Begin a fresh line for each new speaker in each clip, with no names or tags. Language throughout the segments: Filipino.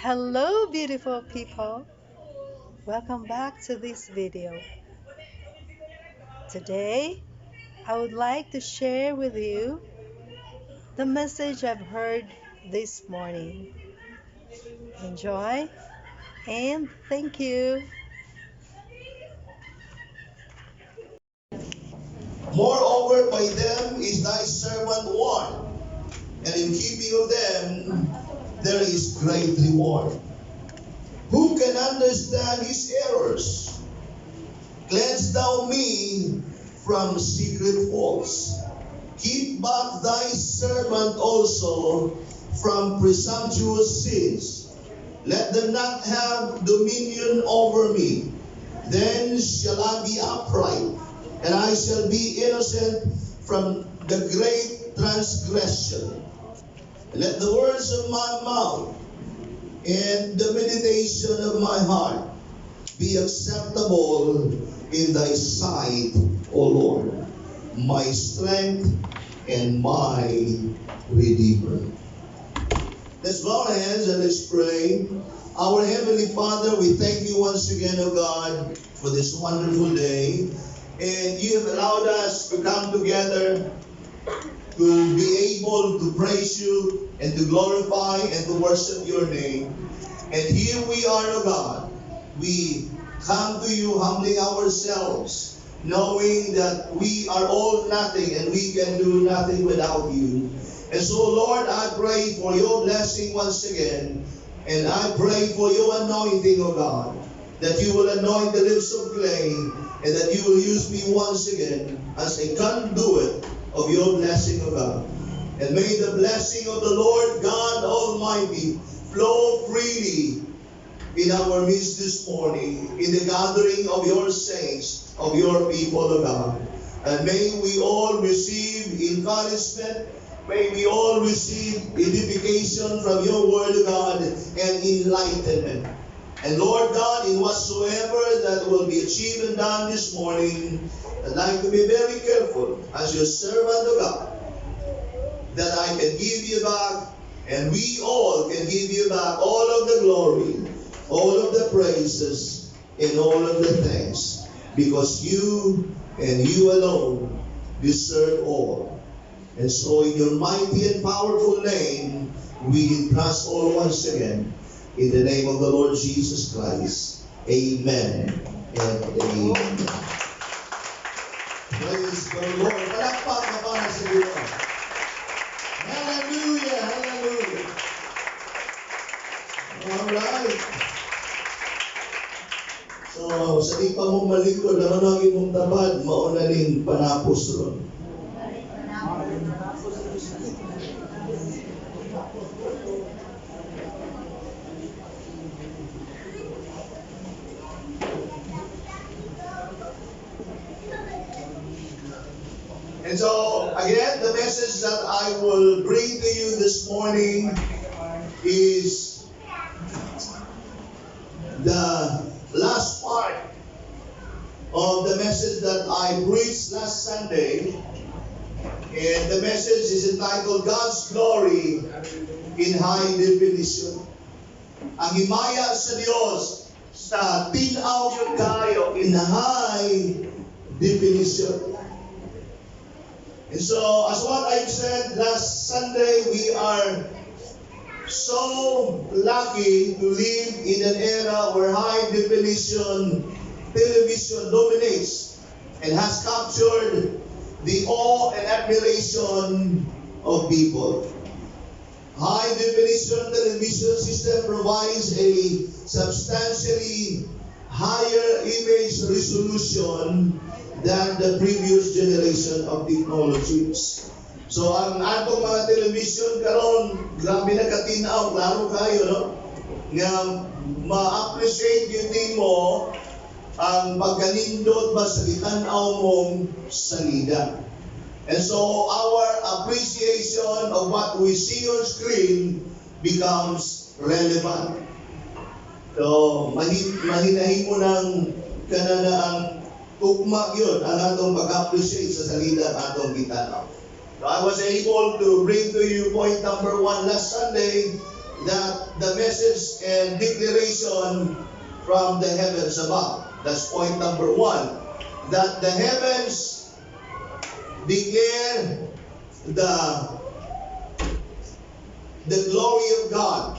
Hello beautiful people, welcome back to this video. Today I would like to share with you the message I've heard this morning. Enjoy and thank you.
Moreover, by them is thy servant warned, and in keeping of them there is great reward. Who can understand his errors? Cleanse thou me from secret faults. Keep back thy servant also from presumptuous sins. Let them not have dominion over me. Then shall I be upright, and I shall be innocent from the great transgression. Let the words of my mouth and the meditation of my heart be acceptable in thy sight, O Lord, my strength and my Redeemer. Let's bow our hands and let's pray. Our Heavenly Father, we thank you once again, O God, for this wonderful day. And you have allowed us to come together to be able to praise you and to glorify and to worship your name. And here we are, O God. We come to you humbling ourselves, knowing that we are all nothing and we can do nothing without you. And so, Lord, I pray for your blessing once again. And I pray for your anointing, O God, that you will anoint the lips of clay and that you will use me once again as a conduit of your blessing, O God. And may the blessing of the Lord God Almighty flow freely in our midst this morning, in the gathering of your saints, of your people, O God. And may we all receive encouragement. May we all receive edification from your word, O God, and enlightenment. And Lord God, in whatsoever that will be achieved and done this morning, I'd like to be very careful as your servant, O God, that I can give you back, and we all can give you back all of the glory, all of the praises, and all of the thanks, because you and you alone deserve all. And so in your mighty and powerful name, we entrust all once again. In the name of the Lord Jesus Christ. Amen and amen. Praise the Lord. Palakpak na para sa Diyos. Hallelujah! Hallelujah! Alright. So, sa di pa mong malikod, naman ang imong tabad, maunaling panapos ron. And so, again, the message that I will bring to you this morning is the last part of the message that I preached last Sunday. And the message is entitled, God's Glory in High Definition. Ang himaya sa Diyos sa tinaw yun kayo in high definition. And so, as what I've said last Sunday, we are so lucky to live in an era where high definition television dominates and has captured the awe and admiration of people. High definition television system provides a substantially higher image resolution than the previous generation of technologies. So ang atong mga television karon, grabe na katinaw, klaro kayo, no? Nga ma-appreciate yun mo ang pagkanindot ba sa itanaw mong salida. And so our appreciation of what we see on screen becomes relevant. So mahinahin mo ng kananaang tugma yun ang atong pag-appreciate sa salida ang atong gitanaw. So I was able to bring to you point number 1 last Sunday, that the message and declaration from the heavens above. That's point number one. That the heavens declare the glory of God.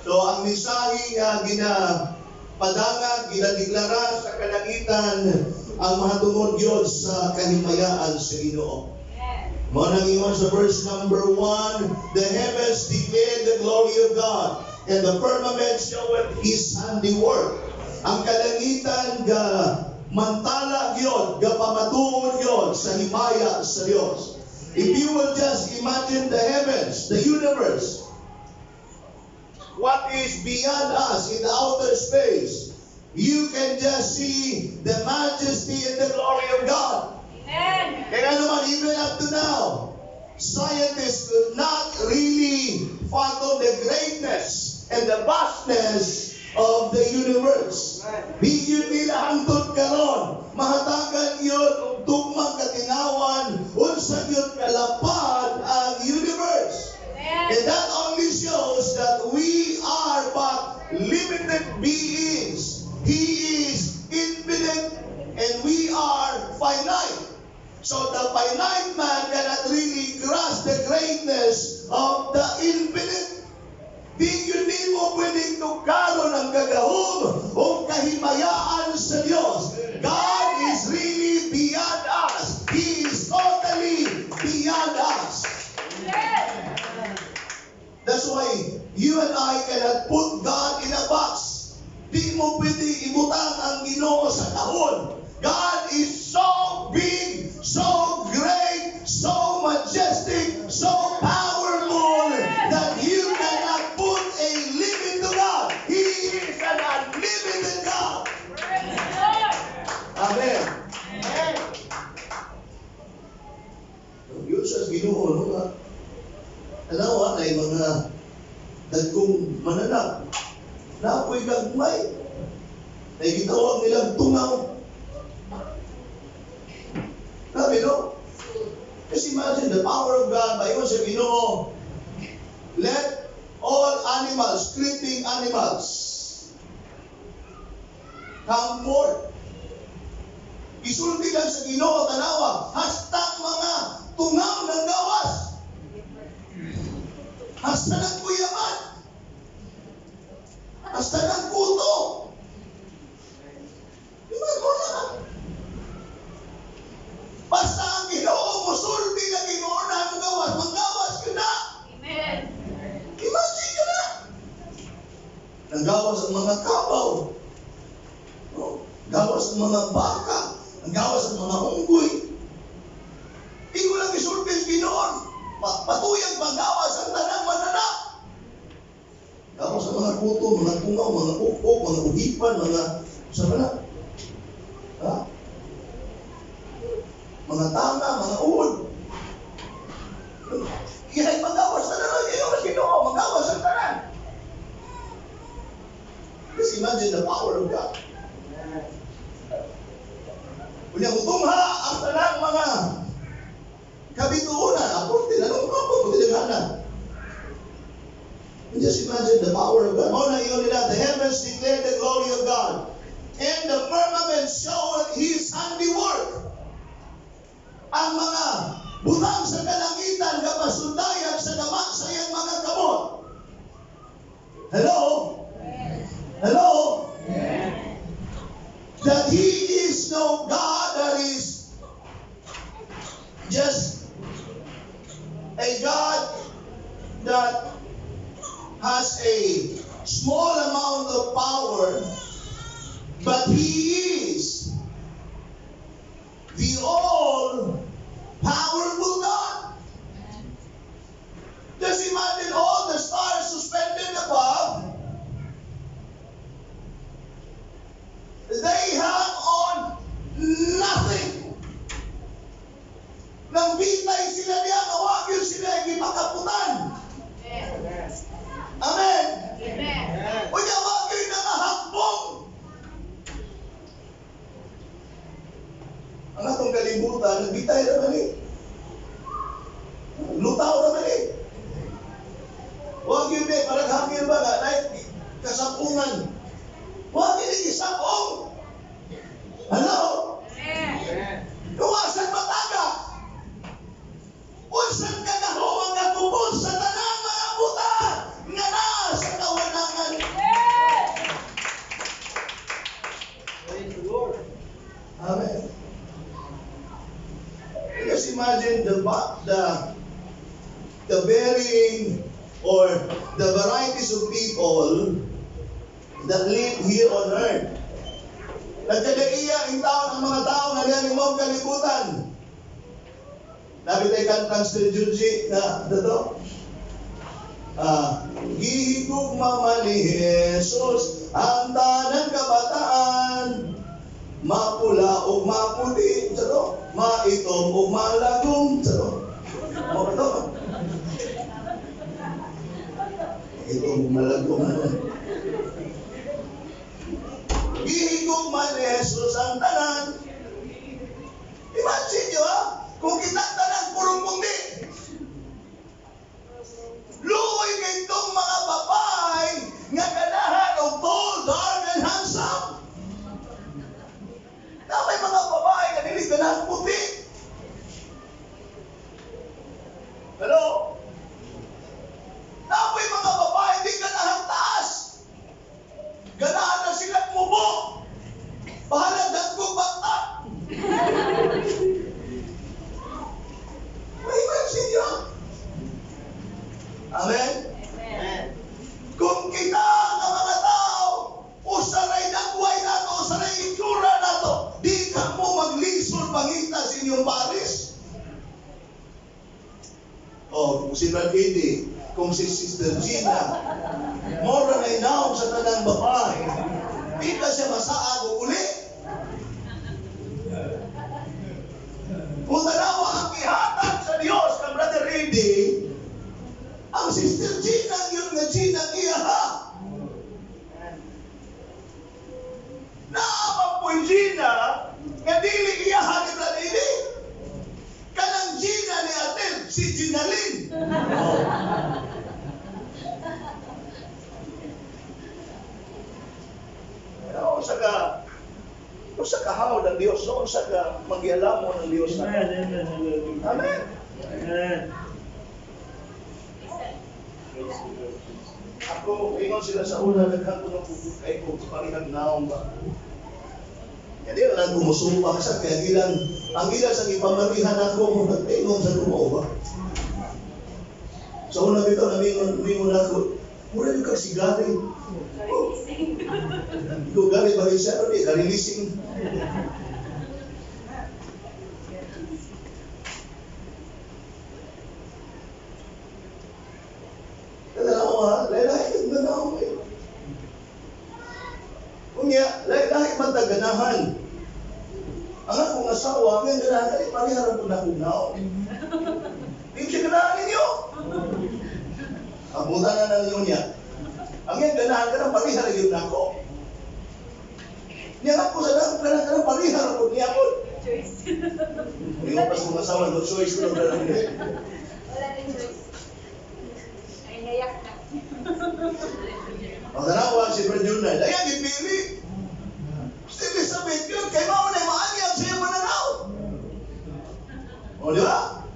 So ang mensahe nga ginapadanga, ginadeklara sa kalangitan ang mahatungod Dios sa kahimayaan sa Ginoo. Mo nang ingon sa verse number 1, the heavens declare the glory of God, and the firmament showeth His handiwork. Ang kalangitan ga mantala gyud, ga pamatuod gyud sa himaya sa Dios. If you will just imagine the heavens, the universe, what is beyond us in the outer space, you can just see the majesty and the glory of God. Amen. Kaya naman, even up to now, scientists could not really fathom the greatness and the vastness of the universe. Bigyan nila hangtod karon, mahatagan yun ug tugmang katinawan, unsa yun kalapad ang universe. And that only shows that we are but limited beings. He is infinite and we are finite. So the finite man cannot really grasp the greatness of the infinite. Di yun mo pwedeng tukaron ang gagahom o kahimayaan sa Diyos. God is really beyond us. He is totally beyond us. That's why you and I cannot put God in a box. Di mo pwedeng ibutang ang Ginoo sa kahon. God is so big, so great, so majestic, so powerful that you cannot put a limit to God. He is an unlimited God. Amen. Yun sa Ginoo, no? Alawa ay mga dagkong mananap na ako'y gagmay na gitawag nilang tungaw. Sabi, no? Just imagine the power of God. Bayon sa Ginoo, let all animals, creeping animals, come forth. Isulti lang sa Ginoo, tanawa, hastang mga tungaw ng gawas. Hasta ng kuyaman. Hasta ng kuto. Basta ang Ginoo mo sulti na Ginoo na ang gawas, manggawas ka na. Amen. Imagine ka na. Nanggawas ang mga kabaw. No? Gawas ang mga baka. Nanggawas ang mga unggoy. Ikaw lang isulti ang Ginoo. Patuyang panggawas ang tanang mananap. Gawas ang mga kuto, mga tungaw, mga ukok, mga uhipan, mga sama na. Ha? Mga tanga, mga uod. Kaya magawas na lang yung Ginoo, magawas ang tanan. Just imagine the power of God. Kunya utungha ang tanang mga kabituunan, aporte na nung kapag just imagine the power of God. Muna yun nila, the heavens declare the glory of God, and the firmament showeth His handiwork. Ang mga butang sa kalangitan kapasundayag sa dama sa iyang mga kamot. Hello? Hello? That He is no God that is just a God that has a small amount of power, but He is the all-powerful God. Just imagine all the stars suspended above. They hang on nothing. Nang bitay sila niya, awag yun sila yung ipakaputan. Amen. Amen. O niya, awag yun na nahakbong. Ang atong kalibutan, nagbitay naman eh. hindi, parang hangil ba nga, like, kasapungan. Huwag inisapong. Hello? Luwasan mataga. Unsan ka na ho ang nagubod sa tanang mga buta nga na sa kawanangan. Amen. Just imagine the varying or the varieties of people that live here on earth. Nagkadaiya ang taon ang mga tao na lialimog kalibutan. Nabi tayo kantang Sir Junji na ito. Gihigugma man ni Jesus ang tanang kabataan, mapula o maputi, maitom o malagong, mo ito. Itong malagong. Gihigog man ni Jesus ang tanan. Imagine nyo kung kita tanan purong pundi. Luoy kay itong mga babae nga ganahan o tall, dark, and handsome. Na may mga babae nga dili ganahan puti. Hello? Na may mga babae di ganahan taas. Ganahan na sila mubo. Bahala dagkong bata. May imagine nyo? Amen? Amen. Kung kita ng mga tao, usaray nagway nato, usaray itsura nato, di ka mo maglisod pangita sa inyong paris. Kung si Brad Eddie, kung si Sister Gina, mora na inaw sa tanang babae, di ka siya masaag o uli. Kung tanawa ang kihatag sa Diyos ng Brother Eddie, ang Sister Gina yun nga Gina iyaha. Naamang po'y Gina, nga dili iyaha ni Brother Eddie. Kanang Gina ni Atel, si Gina Lynn. Sa kahawad ng Diyos, so sa mag-ialamo ng Diyos na. Amen. Amen. Ako, ingon sila sa una, nagkanto ng pupukay ko, parihag naong ba? Hindi na lang kumusumpa sa kaya ang ilan sa ipamarihan ako, nag-ingon sa lumaw ba? Sa una bito, namingon ako, mula yung kagsigaring. Ikaw galing ba rin siya? Karilising. Lahi-lahi ganaw eh. Kunya, lahi-lahi mataganahan. Ang akong asawa, ngayon ganahan, ay pariharap ko na kunaw. Hindi siya ganahan ninyo. Ang muda na ng inyo niya. Ang yan ganahan ka ng pariharap yun ako. Niya ako sa dang ganahan ka ng pariharap ko niya ako. Hindi mo pas kong asawa, no choice ko na ganahan niya.
Wala na choice. Ay, ngayak na.
Ang tanawa si Brad Junay, ayan, ipili. Gusto Elizabeth yun, kay maunay maanyag siya mananaw. O, di ba?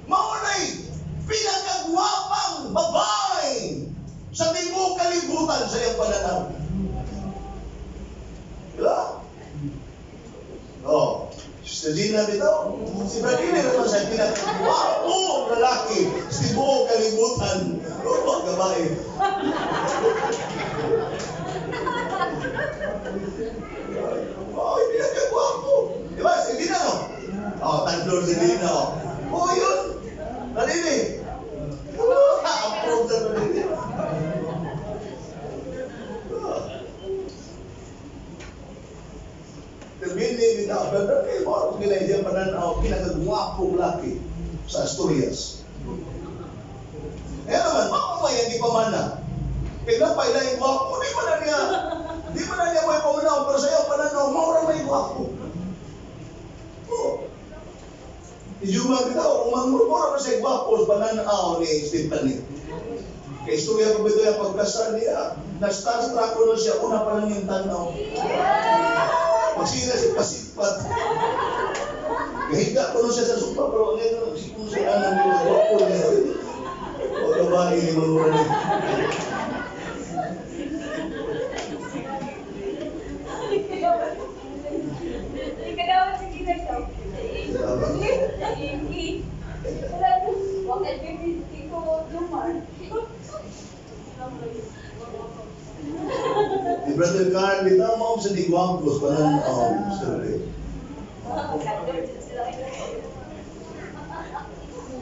Maunay, pinagkagwapang babae sa tibuok kalibutan sa iyong pananaw. Di ba? O, Sister Gina dito, si Brad Junay naman siya pinagkagwapong lalaki sa tibuok kalibutan. O, babae. Oh, hindi na kayo guwapo. Diba? Hindi na, no? Oh, tanglor si Dina, oh. Oh, yun. Nalini. Approve na nalini. Termini, bitaw. Brother, kayo mo ako kinahidyan pananaw, pinagagwapong laki sa Asturias. Kaya naman, makamay ang ipamana. Pinapay na yung guwapo, di man na niya may paunaw, pero sa iyo pananaw, maura may guwapo. Oo. Ijuma kita, kung mangmurmura na siya guwapo, pananaw ni Stephanie. Kaya istorya ko ito yung pagkasal niya. Na-starstruck ko na siya, una pa lang yung tanaw. Magsira siya pasitpat. Kahiga ko na siya sa sopa, pero ngayon si kung siya anong ko niya. O babae ni Manura niya. Ni Brother Carl, bitaw mo sa digwangkos pa ng story.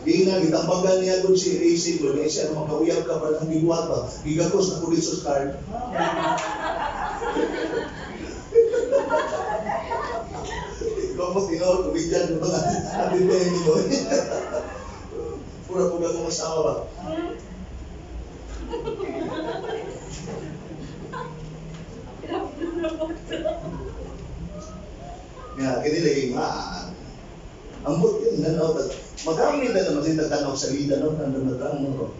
Gina, gitambagan niya doon si AC doon, eh siya, makauyab ka pa ng digwat ba? Gigakos na kulit sa Carl. Ikaw mo tinawag, tumigyan mo ba? Atin ba yung ito? Pura po gagawang asawa ba? Nga, kinilagay nga. Ang buti yun, magamit na naman din nagtanong sa lida, no? Nandang mo.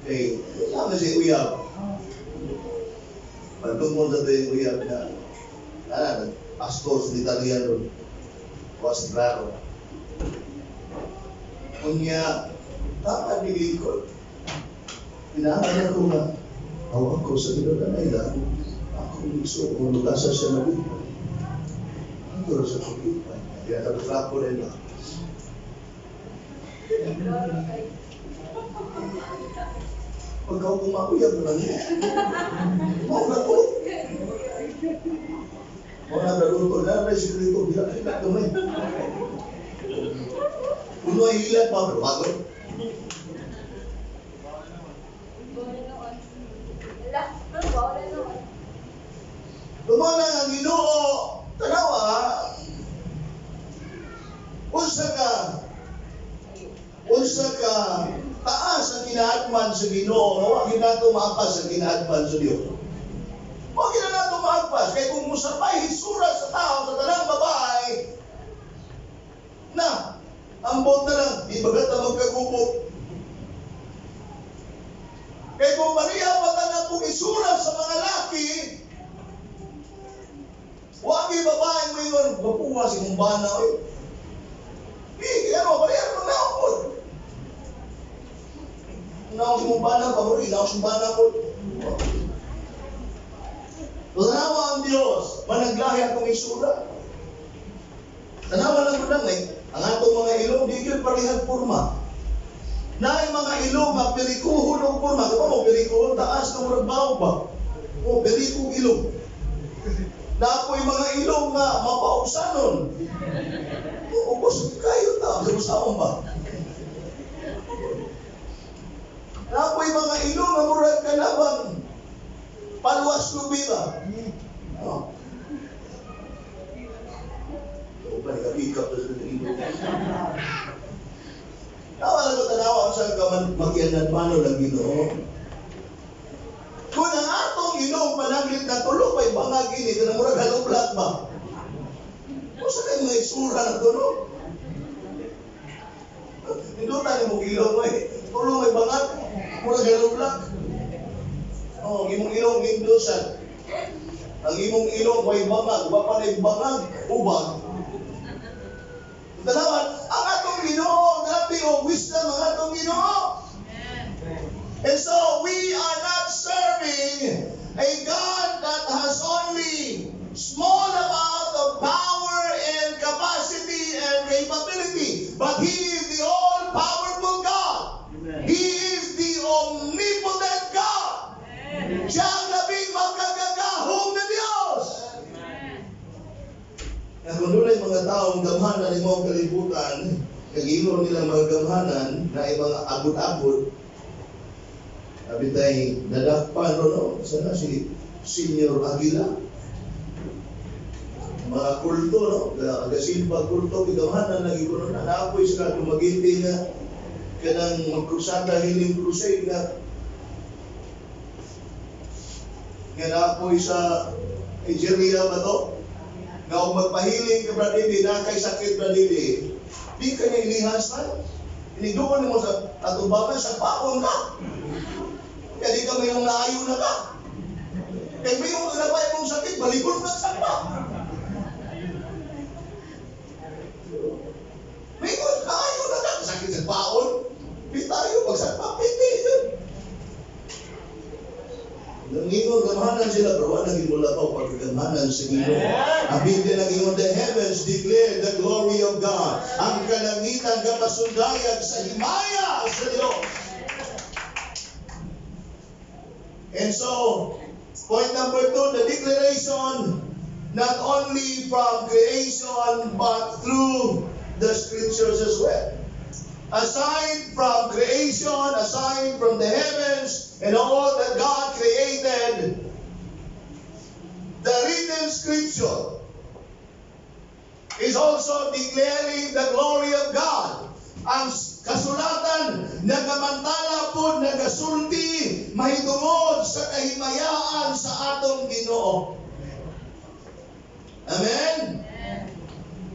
Okay, kailangan si Uyab. Pagkong mo sa yung Uyab na, pastor sa Italiano, was claro. Kunya, tama nilingkod. Pinahalan ko nga, hawak ko sa Pinoy-Kanayla, ako gusto kung lugasa siya na dito. Ang guro sa kulipan. Kaya nagtrapo rin lang. Pagka ako kumakuyag na niya. Mauna ko. Mauna na ko na rin sikrito. Hilat kamay. Puno ay hilat pa, pero bago. Lumana ang Ginoo, tanawa, unsa ka taas ang ginaatman sa Ginoo, wa ginato maapas ang ginaatman sa Dios. Wa ginato maapas kay kung musapay hisura sa tao sa tanang babae na ambot na lang ibagat na magkagubok. Kay kung Maria patanang kung isura sa mga laki, wagi babae mo yun, mapuwa si kumbana o yun. Ano, Maria, ano na ako? Naong si kumbana, pamuri, naong si kumbana ko. Tanawa ang Diyos, managlahi akong isura. Tanawa lang ko lang ang atong mga ilong, di yun parihag purma. Na yung mga ilong, perikuhon ng purma. Kaya mo, perikuhon, taas ng rabaw ba? O, perikuhon ilong. Na ako'y mga ilong na mapausanon. Ubos kayo ta, sabusaon ba? Na ako'y mga ilong na murag kalabang paluwas lubi ba? O ba, nagapikap na sa ilong. Tawa na ko tanawa sa magyanad mano ng Ginoo. Kung ang atong Ginoo panaglit na tulog may bangag ini, kanang murag halublat ba? O sa kayo mga isura na ito, no? Hindutan ni mong ilong tulog may bangag, murag halublat. O, imong ilong hindusan. Ang imong ilong may bangag, wapa na bangag, ubag. Dalawan, ang atong Ginoo, grabe o wisdom ang atong Ginoo. And so we are not serving a God that has only small amount of power and capacity and capability, but He is the all-powerful God. He is the omnipotent God. Siya ang labing magkagagahong na Diyos. Kaya kung doon ay mga taong gamhanan ng mga kalibutan, kagilo nilang mga gamhanan na ay mga abot-abot, sabi tayo, nadakpan no? Sana si Senior Aguila. Mga kulto, no? Agasimpa kulto, gamhanan lagi ko na naapoy sila tumaginti nga kanang magkrusada, healing crusade nga naapoy sa Nigeria ba to? Nga kung magpahiling ka bradili, na kay sakit bradili, di ka niya inihas na. Iniduman mo sa atubakan sa paong ka. Dili ka mayong naayo na ka. Kaya mayong nagapay mong sakit, balikon ka sa pa. Mayong naayo na ka. Sakit sa paon. Di tayo, pagsagpa, piti yun. Nangingon, gamahanan sila, pero wala naging mula pa pagkagamahanan sa Ginoo. Ang Biblia nangingon, the heavens declare the glory of God. Ang kalangitan kapasundayag sa himaya sa Diyos. And so, point number 2, the declaration, not only from creation, but through the scriptures as well. Aside from creation, aside from the heavens, and all that God created, the written scripture is also declaring the glory of God. Ang kasulatan, nagamantala po, nagasulti, mahitungod sa kahimayaan sa atong Ginoo. Amen?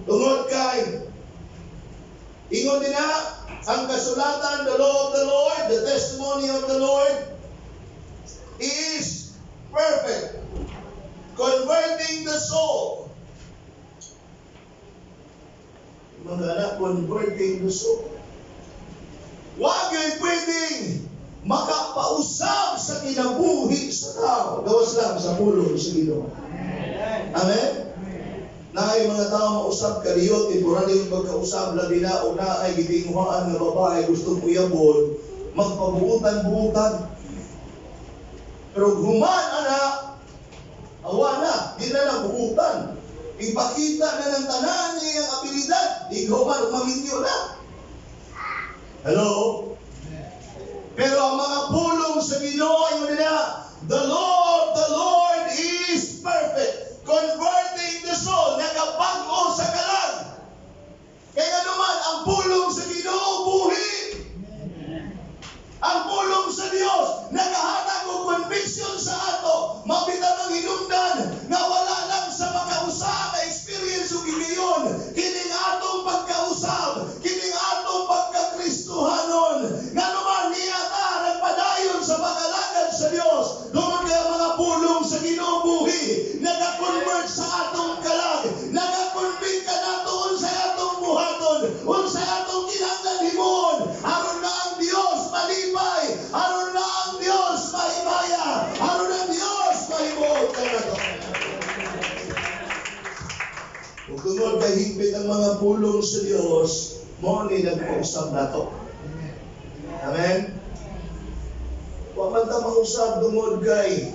Tungod kay, ingon din na, ang kasulatan, the law of the Lord, the testimony of the Lord, is perfect, converting the soul. Mga anak, converting the soul. Huwag yung pwedeng makapausap sa kinabuhi sa tao. Gawas lang sa pulong sa Ginoo. Amen? Na ay mga tao mausap kariyot, temporary yung pagkausap, labi na o na ay gitinguhaan ng babae, gustong uyabon, magpabuutan-buutan. Pero human, anak, awa na, di na nabuutan. Ipakita na ng tanan niyang abilidad, ikaw man, umaminyo na. Hello? Pero ang mga pulong sa Ginoo, yun na, the law of the Lord is perfect, converting the soul, nagapag-o sa kalag. Kaya naman, ang pulong sa Ginoo, buhi. Ang pulong sa Dios, nagahatag og conviction sa ato, mabitang ang hinungdan, na wala lang sa pagkausap, na experience o gigayon, kining atong pagkausap, kining atong pagkakristuhanon, nga naman niya ta, nagpadayon sa pag-alagad sa Dios, doon kaya mga pulong sa Ginoo buhi, nagakonvert sa atong kalag, nagakonvert ka nato unsay atong buhaton, unsay atong kinahanglan himon, aron na ang Dios malipay, aron na ang Dios mahimaya, aron ang Dios mahimuot ka nato. Kung tungod kay higpit ang mga pulong sa Dios, mo ni nagpausap nato. Amen? Huwag man ta mausap tungod kay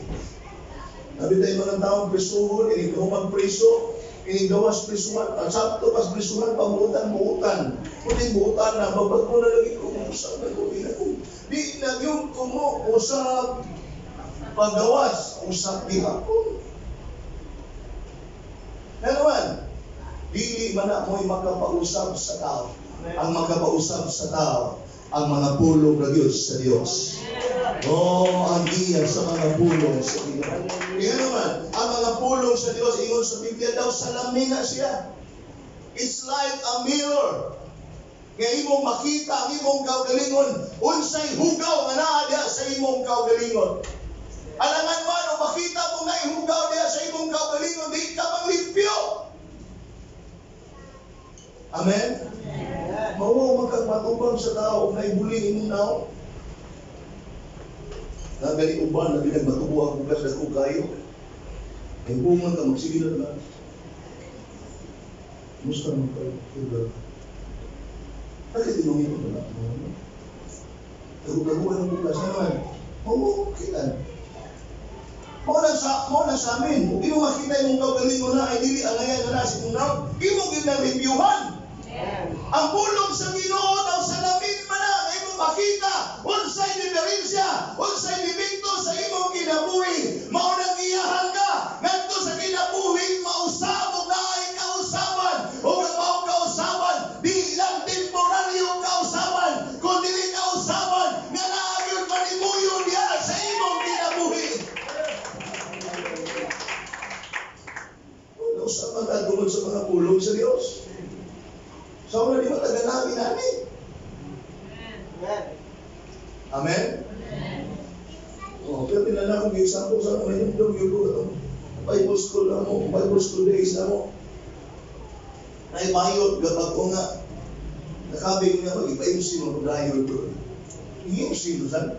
nabi tayo mga taong prisuhon, ining humang priso, ining gawas prisuhan, at sakto pas prisuhan, pamuutan-muutan. Kuning muutan na, mabag mo na lagi kumusap na kunin ako. Di na yung kumusap, paggawas, usap di hapon. Naman, dili man na mo'y makapausap sa tao. Ang makapausap sa tao, ang mga pulong na Diyos sa Diyos. Ang iya sa mga pulong sa Diyos. Kaya naman, ang mga pulong sa Diyos, ingon sa Biblia daw, salamin na siya. It's like a mirror. Kaya imong makita ang imong kaugalingon, unsay hugaw nga naa diha sa imong kaugalingon. Alangan man, o makita mo nga ihugaw diha sa imong kaugalingon, di ka manglipyo. Amen? Mao magkagmatubang sa tao, na ibuling imong tao. Nagani uban, na binagmatubo ang bukas na kung kayo. Ay bungan ka, magsigil na lang. Musta mo kayo? Bakit tinungin mo na? Tagugaguan ang bukas naman. Kilan. Mo na sa amin. Kung ino makita yung kaugaling mo na, ay dili ang ngayon na nasi mong naon, imo ginaribyuhan. Ang pulong sa Ginoo daw sa lamin man na, imo makita, unsay diferensya, unsay dibinto sa imong kinabuhi. Maunang iyahan ka, ngadto sa kinabuhi, mausab o naay kausaban, o mao kausaban, di lang temporaryo kausaban, kundi kausaban, nga naagyon manimuyo diya sa imong kinabuhi. Usapan ka tungod sa mga pulong sa Diyos. So, di ba taga namin namin? Amen? na lang kung example sa mga hinumdum yung Bible school na mo, Bible school days na mo. Ay mayot, gabag ko nga. Nakabing nga mag-ipa-MC mo pag-ayod doon. Hindi sino saan.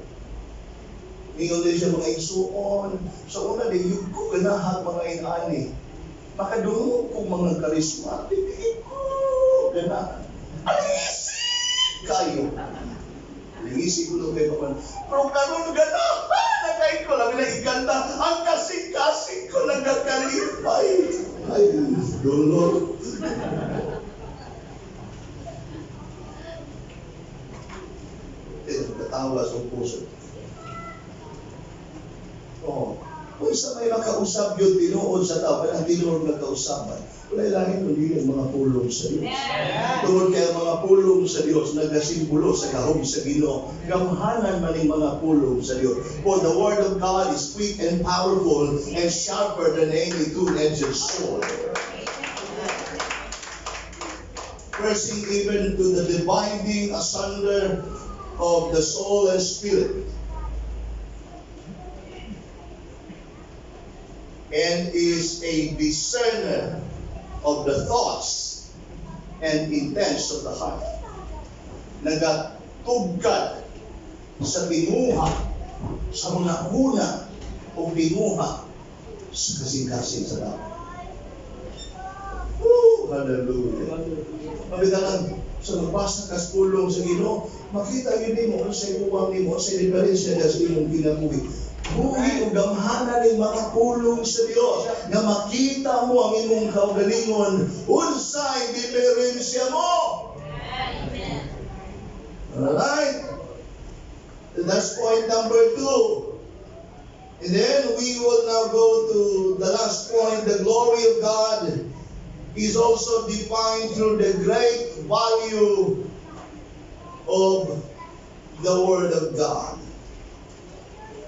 Ngayon din siya mga igsuon. Sa una din, yung ko ganahan mga inani. Makadunong kong mga karisma. Bibigin ko. Ganahan. Alisi! Kayo. Alisi ko lang kayo paman. Pero karoon ganahan. Nakay ko lang na iganda. Ang kasing-kasing ko nagkakalipay. Ay, dolor. Katawa sa puso. Oh, kung isa may makausap yun, tinuod sa tao, ang tinuod na kausapan, wala langit kundi ang mga pulong sa Diyos. Tungod kaya mga pulong sa Diyos, nagasimbolo sa kahog sa Ginoo. Gamhanan man ang mga pulong sa Diyos. For the word of God is quick and powerful and sharper than any two-edged sword. Pressing even to the dividing asunder of the soul and spirit, and is a discerner of the thoughts and intents of the heart. Nagatugkad sa tinuha, sa una-una o tinuha sa kasing-kasing sa tao. Hallelujah. Pagkakalang sa magbasa ka pulong sa Ginoo, makita yun mo sa iuwang mo sa diferensya sa inyong kinabuhi. Buhi o gamhanan ng mga pulong sa Diyos na makita mo ang imong kaugalingon unsay diferensya mo. Amen. Alright? That's point number 2. And then we will now go to the last point. The glory of God is also defined through the great value of the Word of God.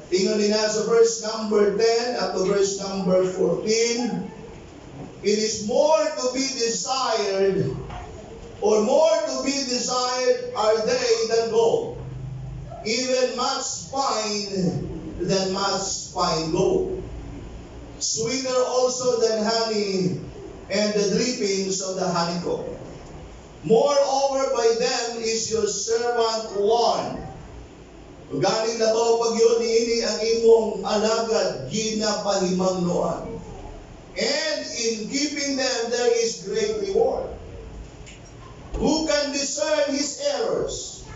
Tingnan din sa verse number 10 at to verse number 14. It is more to be desired, or more to be desired are they than gold, even much fine than much fine gold. Sweeter also than honey and the drippings of the honeycomb. Moreover, by them is your servant warned. Galing na ba pag yun ini ang imong alagad ginapahimangnoan. And in keeping them there is great reward. Who can discern his errors?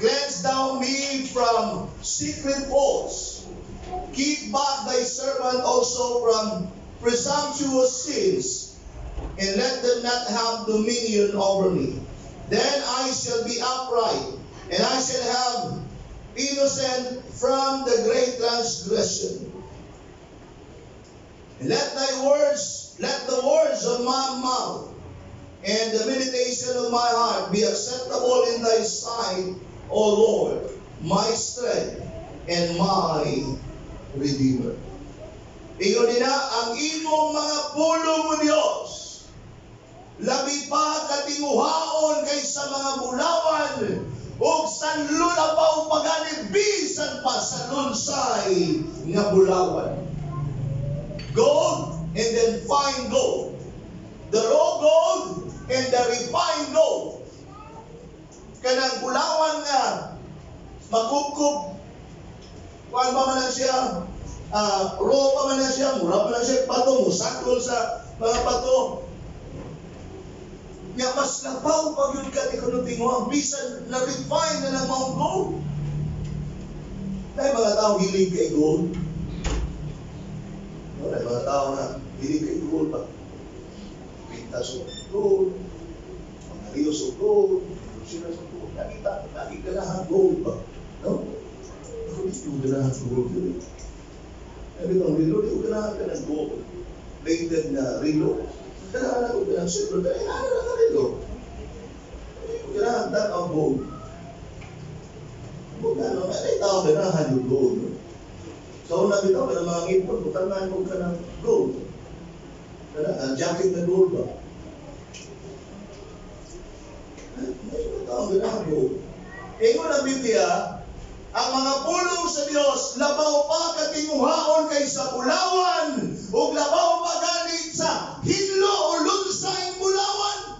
Cleanse thou me from secret faults. Keep back thy servant also from presumptuous sins, and let them not have dominion over me. Then I shall be upright, and I shall have innocent from the great transgression. And let the words of my mouth and the meditation of my heart be acceptable in thy sight, O Lord, my strength and my Redeemer. Ingon nila ang imong mga pulong mo Diyos, labi pa katinguhaon kaysa mga bulawan, o sanlun apaw paganibisan pa sa lunsay nga bulawan. Gold and then fine gold. The raw gold and the refined gold. Kanang bulawan nga makukub. Kuan pa man siya, raw pa man siya, mura pa man siya pato, musakol sa mga pato. Nga mas labaw pag yun ka ikunuting mo, ang bisan na refine na ng Mount Gold. Dahil mga tao hilig kay gold. Dahil mga tao na hilig kay gold pa. Pintas o gold, mga riyos o gold, sila sa gold. Lagi ka na gold pa. No? Ako dito ka na gold yun. Sabi ko, rilo, di ko ka ng gold. Plated na rilo. Kailangan ko bilang silver, kailangan na rilo. Kailangan that of gold. Kung ano, may tao kailangan yung gold. So, nabitaw ka ng mga ngipon, kailangan mo ka ng gold. Kailangan, jacket na gold ba? May tao kailangan gold. Ingon ang Biblia, ang mga pulong sa Diyos, labaw pa katinguhan sa bulawan ug labaw pa gani sa hinlo o lunsay bulawan.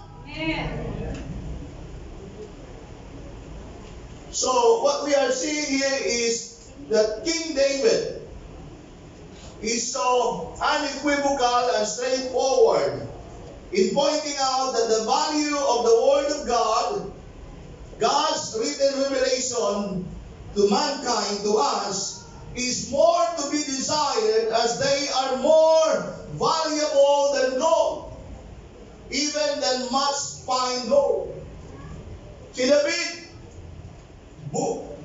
So what we are seeing here is that King David is so unequivocal and straightforward in pointing out that the value of the Word of God, God's written revelation to mankind, to us, is more to be desired as they are more valuable than gold, even than much fine gold. Si David,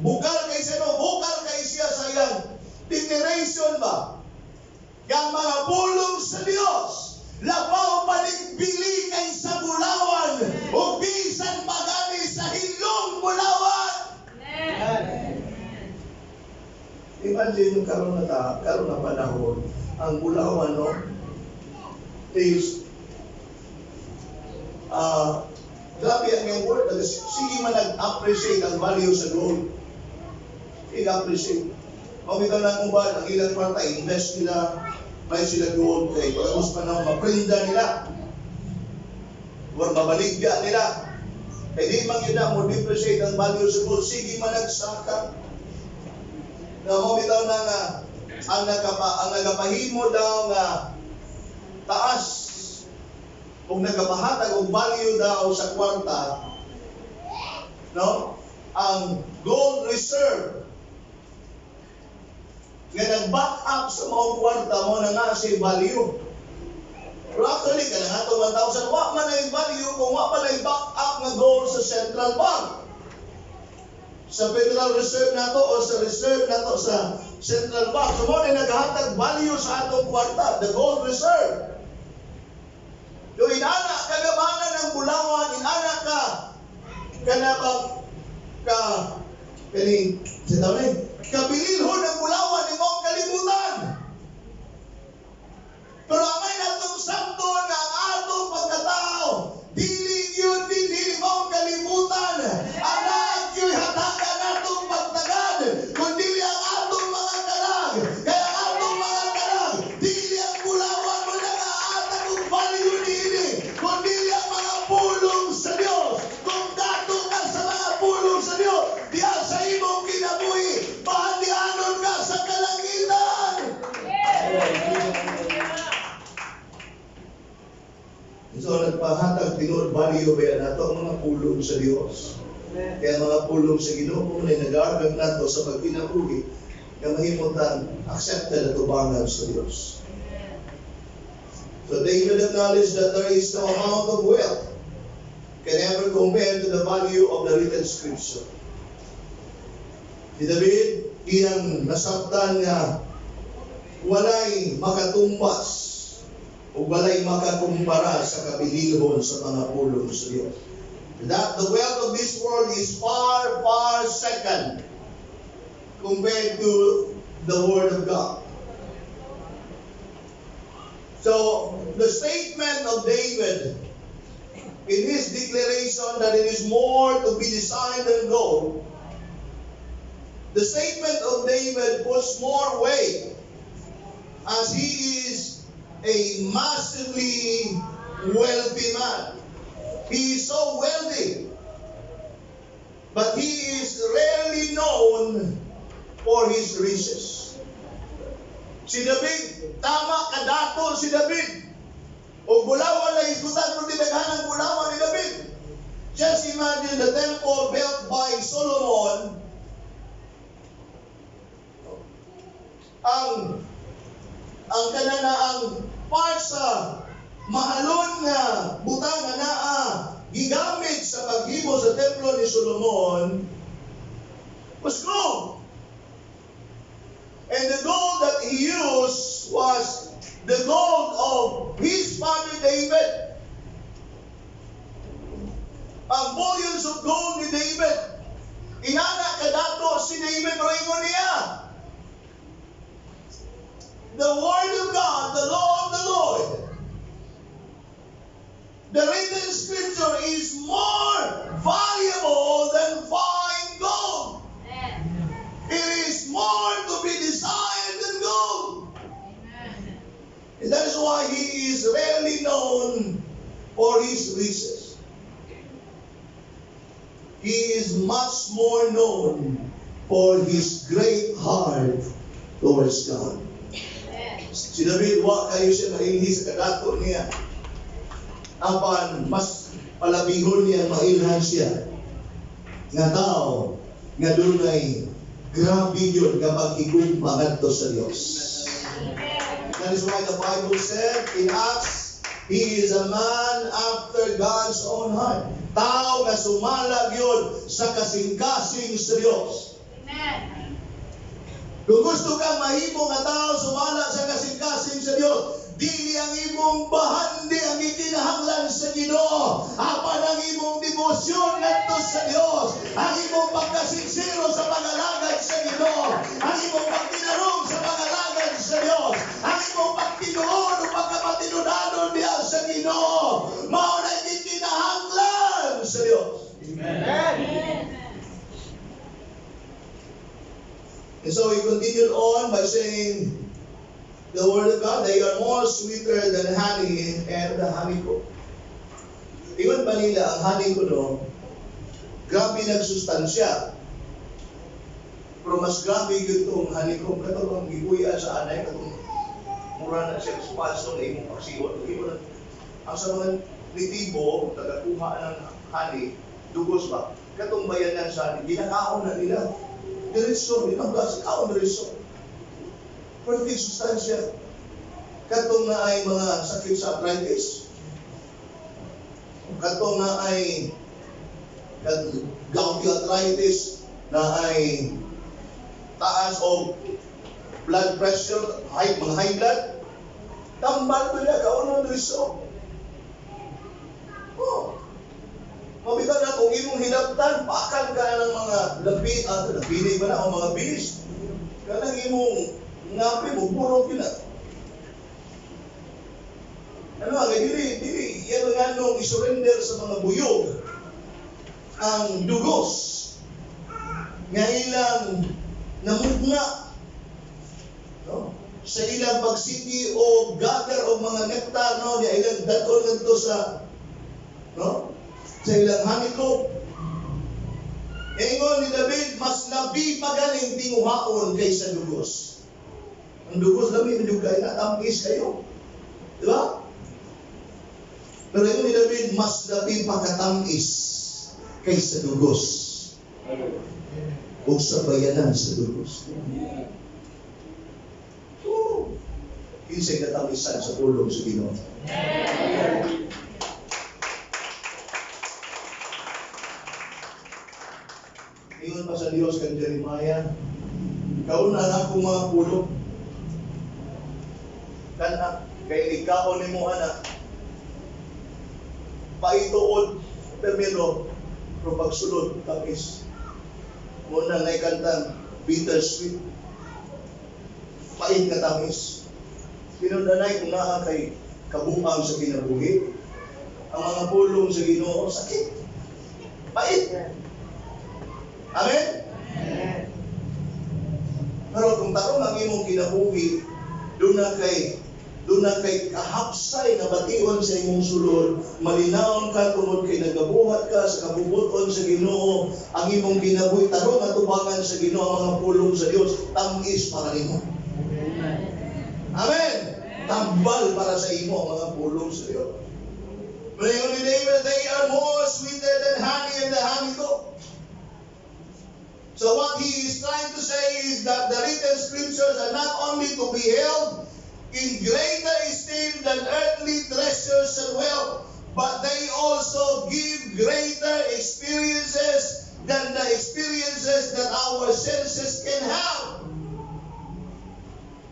bukal kay siya sa iyang declaration ba? Yang mga pulong sa Dios, labaw paligbili kay sa bulawan, o bisan pagani sa hilong bulawan. Imagine yung karon na panahon, ang bulawan, no? Is grabe ang yung word. Sige man nag-appreciate ang value sa gold. I-appreciate. Pamitaw na kung ba, ang ilang kwarta, invest nila, may sila gold kay pagkos pa nang maprinda nila. Or mabaligya nila. Kaya di man yun na, more depreciate ang value sa gold. Sige man nagsaka. Na pamitaw na nga, ang nagapahimo daw nga taas kung nagapahatag og value daw sa kwarta, no? Ang gold reserve nga nag-back up sa mga kwarta mo na nga si value. Pero actually, kanang ato 1,000, wa man na value kung wa pa na back up nga gold sa central bank. Sa Federal Reserve nato o sa reserve nato sa central bank. So mo na naghatag value sa atong kwarta, the gold reserve. Yung inana, kagabanan ng bulawan, inana ka, kanabang, kabilinhon ng bulawan, ni mong kalimutan. Pero amay natong santo na ang atong pagkatao, dili yun din mong kalimutan. Anak yun hatagan natong pagtagad, kundi ang atong mga kalag. Kaya ang atong mga kalag, dili ang bulawan mo na naatag ang value nini, kundi ang mga pulong sa Diyos. Kung dato ka sa mga pulong sa Diyos, diya sa imong kinabuhi, pahandianon ka sa kalangitan. So nagpahatag tinuod value ba nato ang mga pulong sa Dios. Kaya mga pulong sa Ginoo na nag-aargag nato sa pagkinabuhi nga mahimutan accepted at tubangan sa Dios. So David acknowledged that there is no amount of wealth can ever compare to the value of the written scripture. Si David, iyang nasabtan nga walay makatumbas o walay makakumpara sa kabilihon sa mga pulong sa Diyos. That the wealth of this world is far, far second compared to the Word of God. So, the statement of David in his declaration that it is more to be desired than gold, the statement of David puts more weight as he is a massively wealthy man. He is so wealthy, but he is rarely known for his riches. Si David, tama kadato si David. O bulawan na isgutan kung dinaghanang bulawan ni David. Just imagine the temple built by Solomon. Ang kananaang part sa mahalon nga butang nga naa gigamit sa paghimo sa templo ni Solomon was gold. And the gold that he used was the gold of his father David. Ang volumes of gold ni David, inana kadato si David ringon niya. The Word of God, the law of the Lord, the written scripture is more valuable than fine gold. It is more to be desired than gold. That's why he is rarely known for his riches. He is much more known for his great heart towards God. Si David, wa kayo siya mailhi sa kadato niya. Apan, mas palabihon niya, mailhan siya. Nga tao, nga dunay grabe yun kapag igugma ngadto sa Diyos. That is why the Bible said in Acts, he is a man after God's own heart. Tao nga sumalag yun sa kasing-kasing sa Diyos.
Amen.
Kung gusto kang mahimo nga tao sumala sa kasing-kasing sa Diyos, dili ang imong bahandi ang ikinahanglan sa Ginoo. Apan ang imong demosyon ngadto sa Dios, ang imong pagkasinsero sa pag-alagad sa Ginoo, ang imong pagtinarong sa pag-alagad sa Dios, ang imong pagtinuod o pagkapatinudanon diha sa Ginoo, mao na ikinahanglan sa Dios. Amen. And so he continued on by saying, the word of God, they are more sweeter than honey and the honeycomb. Ingon pa nila ang honeycomb, no? Grabe nagsustansya. Pero mas grabe yun itong honeycomb. Katong ang gibuya sa anay, katong mura na siya spaso na imong paksiwat. Ang sa mga nitibo, tagakuha ng honey, dugos ba? Katong bayanan sa honey, ginakaon na nila. Diretso, itang gas, kaon diretso. Perfect sustansya. Katong na ay mga sakit sa arthritis. Katong na ay gouty arthritis na ay taas o blood pressure, mga high blood. Tambal ko niya, kaon ng diretso. Oh. Mabitaw na kung imong hinaptan, pakan ka ng mga lapini ba na o mga bilis. Kanang imong ngapi mo, puro kina. Ano nga, dili, yan nga nung isurrender sa mga buyog ang dugos nga ilang namugna, no? Sa ilang pagsigi o gather o mga nektar, no? Nga ilang daton nagto sa, no? Sa ilang honeycomb. Ingon ni David, mas labi magaling tinguhaon kaysa dugos. Ang dugos labi, medugay na, tampis kayo. Diba? Pero ingon ni David, mas labi pagkatampis kaysa dugos. O sa bayanan sa dugos. Kinsay katamisan sa pulong sa Ginoo. Ingon pa sa Diyos kang Jeremiah, kaunan ako mga pulo. Kana, kay ikaw ni mo anak, paituod, termino, pero pagsulod, tapis. Muna na ikantang bittersweet, pait ka tamis. Pinundanay kung naa kay kabuang sa kinabuhi, ang mga pulong sa Ginoo, sakit, pait. Amen? Amen. Pero kung tarong ang imong kinabuhi, doon na kay kahapsay na bation sa imong sulod, malinaon ka tungod kay nagabuhat ka sa kabubuton sa Ginoo, ang imong kinabuhi tarong atubangan sa Ginoo ang mga pulong sa Dios, tamis para nimo. Amen. Amen. Tambal para sa imo ang mga pulong sa Dios. But ni David, they are more sweeter than honey and the honeycomb. So what he is trying to say is that the written scriptures are not only to be held in greater esteem than earthly treasures and wealth, but they also give greater experiences than the experiences that our senses can have.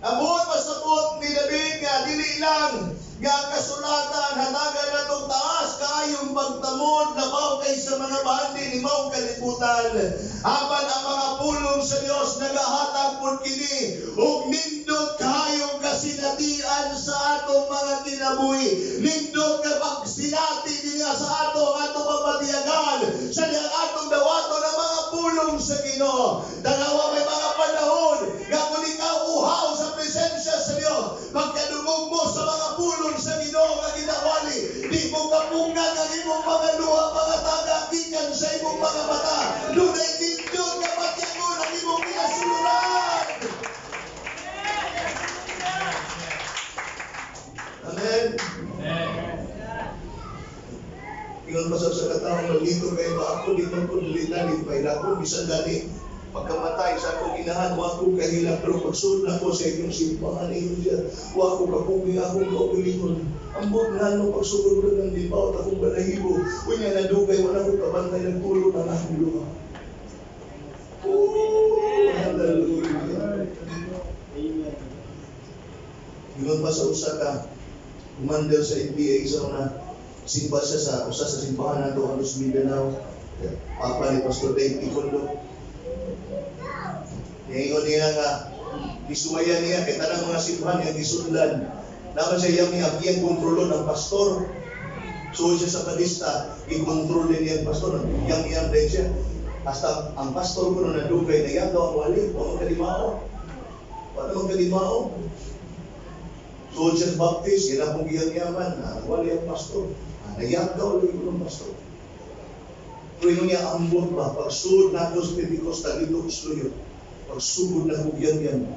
Amot pasabot ni David nga dili lang nga kasulatan hatagan natong taas kaayong pagtamod labaw kay sa mga bandi ni mao kalibutan. Apan ang mga pulong sa Dios nagahatag pud kini og nindot kaayong kasinatian sa atong mga kinabuhi. Nindot ka pagsinati dinha sa atong pamatiagan sa diyang atong dawaton ang mga pulong sa Ginoo. Dalawa may mga panahon nga kung ikaw uhaw sa presensya sa Dios, pagkadungog mo sa mga Ginoo nga ginawali. Di mo kapungan ang imong mga luha, mga taga-gikan sa imong mga mata. Dunay tindog nga matyagon ang imong pinasuluran. Amen. Ingon pa sa katawang nalito kayo ba ako, di man ko nalitanit, pailakon, bisan gani, pagkamatay sa akong inahan, wa ko kahilak, pero pagsunod na ko sa inyong simbahan, ingon siya, wa ko kapugi akong kaupilikon. Ang buong nga no, pagsunod ko ng libaw, at akong balahibo, kunya na dugay, wala ko kabantay ng tulo ng aking luha. Hallelujah. Ingon pa sa usa ka, commander sa NPA, sa una, simba siya sa usa sa simbahan nato ang Los Mindanao, papa ni Pastor Dave Picondo. Ingon niya nga isuwayan niya kay tanang mga simbahan yang gisundan. Naman siya yang kontrolon ng pastor. So siya sa kadista, i-control din niya ang pastor. Yang din siya. Hasta ang pastor ko na nadugay na yan daw ang wali, o magkalimao. Paano magkalimao? So siya Baptist, yan ang yaman, wali ang pastor. Nayagaw lang yung pastor. Pero niya ambot ba, pagsugod na ako sa Pentecostal, dito Usloyo, pagsugod na kong yan,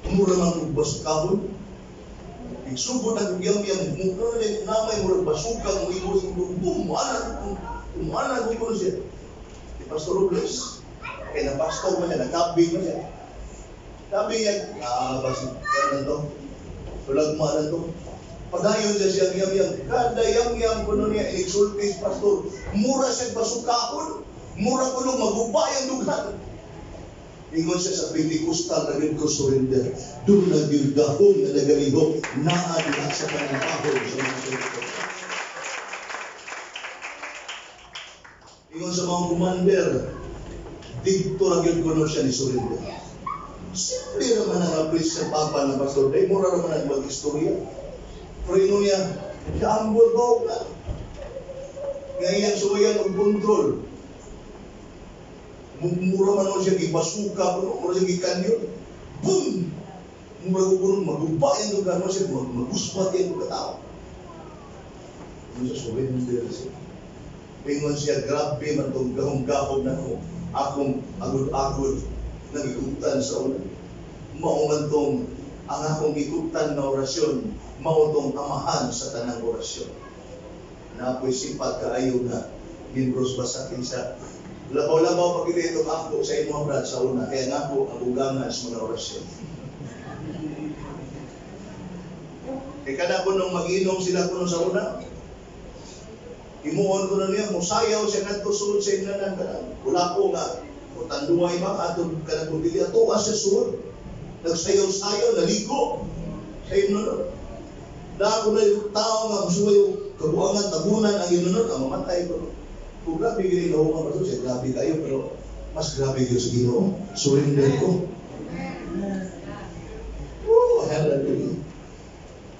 umura man kong basukahon, pagsugod na kong yan, mukha na namay murag basuka, muibos, umana kong siya. Si Pastor Robles, kaya na pastor mo siya, nagkabing mo siya. Sabi niya, basi, kaya na to, tulagma na to. Padayon siya siyang kada yang kuno niya insultis pastor, mura siya basukahon, mura kuno magubay ang dughan. Ingon siya sa Pentecostal na rin ko surrender. Doon nag-gahong na nagalihok, naadla sa panangahon sa mga Pentecostal. Ingon sa mga commander, dito rin kuno siya ni surrender. Simple naman ang apres sa papa ng pastor, dahil mura naman ang mag-istorya. Pero ino niya, kaambot ba ka? Ngayon suwayan ang kontrol. Mura man siya ibasuka, mura siya ikanyo. Boom! Mura ko po magubayan doon ka, siya maguspat yan doon katao. Ano siya surrender siya. Pingon siya, grabe man itong gahong-gahong na ako. Akong agod-agod nag-ikutan sa una. Mauman itong ang akong ikutan na orasyon, mautong amahan sa tanang orasyon. Na ako'y sipat kaayo na minbros ba sa akin sa labaw-labaw pag itong ako sa imo brad sa una, kaya nga ako ang ugangan sa mga orasyon. Kada ko nung mag-inom sila ko sa una, imuon ko na niya, musayaw siya nagtusulod sa inanan ka na. Wala ko nga, o tanduay ba, atong kanang pagpili, ato siya sulod. Nagsayaw-sayaw, naligo sa inunod. Na ako na yung tao nga gusto yung kabuangan, tabunan ang inunod, ang mamatay ko. Kung grabe gini na huwag ang siya, grabe kayo, pero mas grabe kayo sa Ginoo. Surrender ko. Hallelujah.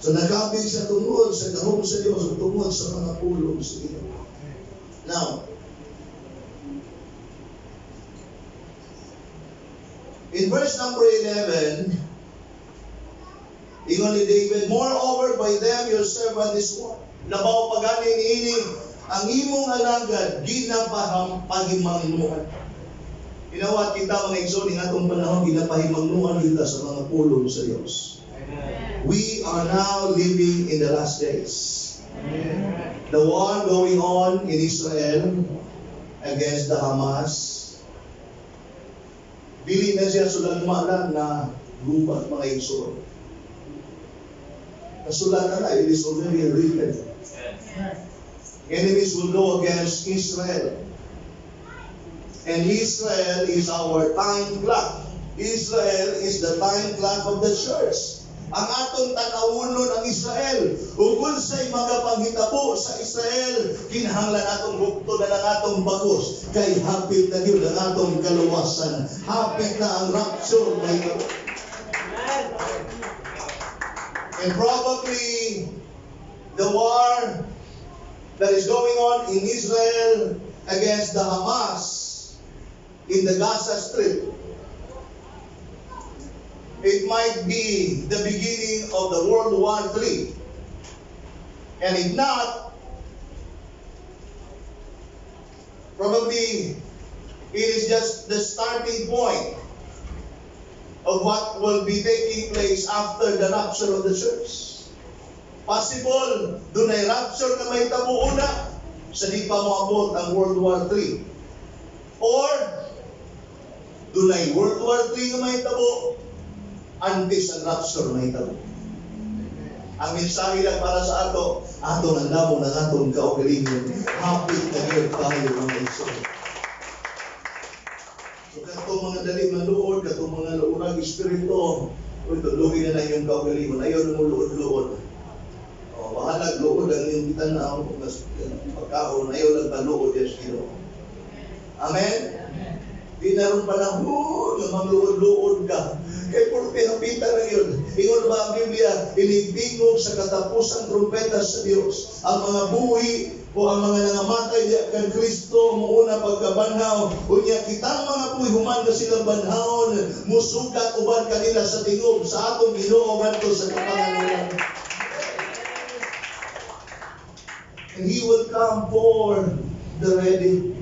So nagkabig sa tungod, sa gahong sa Diyos, tungod sa mga pulong sa Ginoo. Now, in verse number 11, ingon ni David, moreover by them your servant is one. Labaw pagani niini ang imong alagad ginapahimangnuan. Inawat kita mga igsoon ing atong panahon ginapahimangnuan kita sa mga pulong sa Dios. We are now living in the last days. The war going on in Israel against the Hamas. Dili na siya sulagma lang na gubat mga igsoon. Nasulat na, it is already written. Enemies will go against Israel. And Israel is our time clock. Israel is the time clock of the church. Ang atong tanawunon ang Israel. Ug unsay magapanghitabo sa Israel, kinahanglan atong bukto na lang atong bagos. Kay hapit na gyud ang atong kaluwasan. Hapit na ang rapture may And probably the war that is going on in Israel against the Hamas in the Gaza Strip, it might be the beginning of the World War III. And if not, probably it is just the starting point of what will be taking place after the rapture of the church. Possible, doon ay rapture na may tabo una, sa di pa maabot ang World War III. Or, doon ay World War III na may tabo, antes ang rapture may tabo. Ang mensahe lang para sa ato ng damo ng atong kaugalingon, hapit na yun tayo mga iso. So katong mga dali maluod, katong mga luurag espiritu, tulungin na lang yung kaugalingon, ayaw na mo luod-luod. Bahalag luod ang yung kita na pagkaon, ayaw lang paluod yung Ginoo. Amen? Di na rin panahon na magluod-luod ka. Kaya kung pinapita na yun, ingon ba ang Biblia, inibingog sa katapusang trumpeta sa Diyos. Ang mga buhi o ang mga nangamatay kang Kristo, muuna pagkabanhaw, unya kitang mga buhi, human na silang banhaon, musugat uban kanila sa tingog, sa atong Ginoo ngadto sa kapangalan. And He will come for the ready.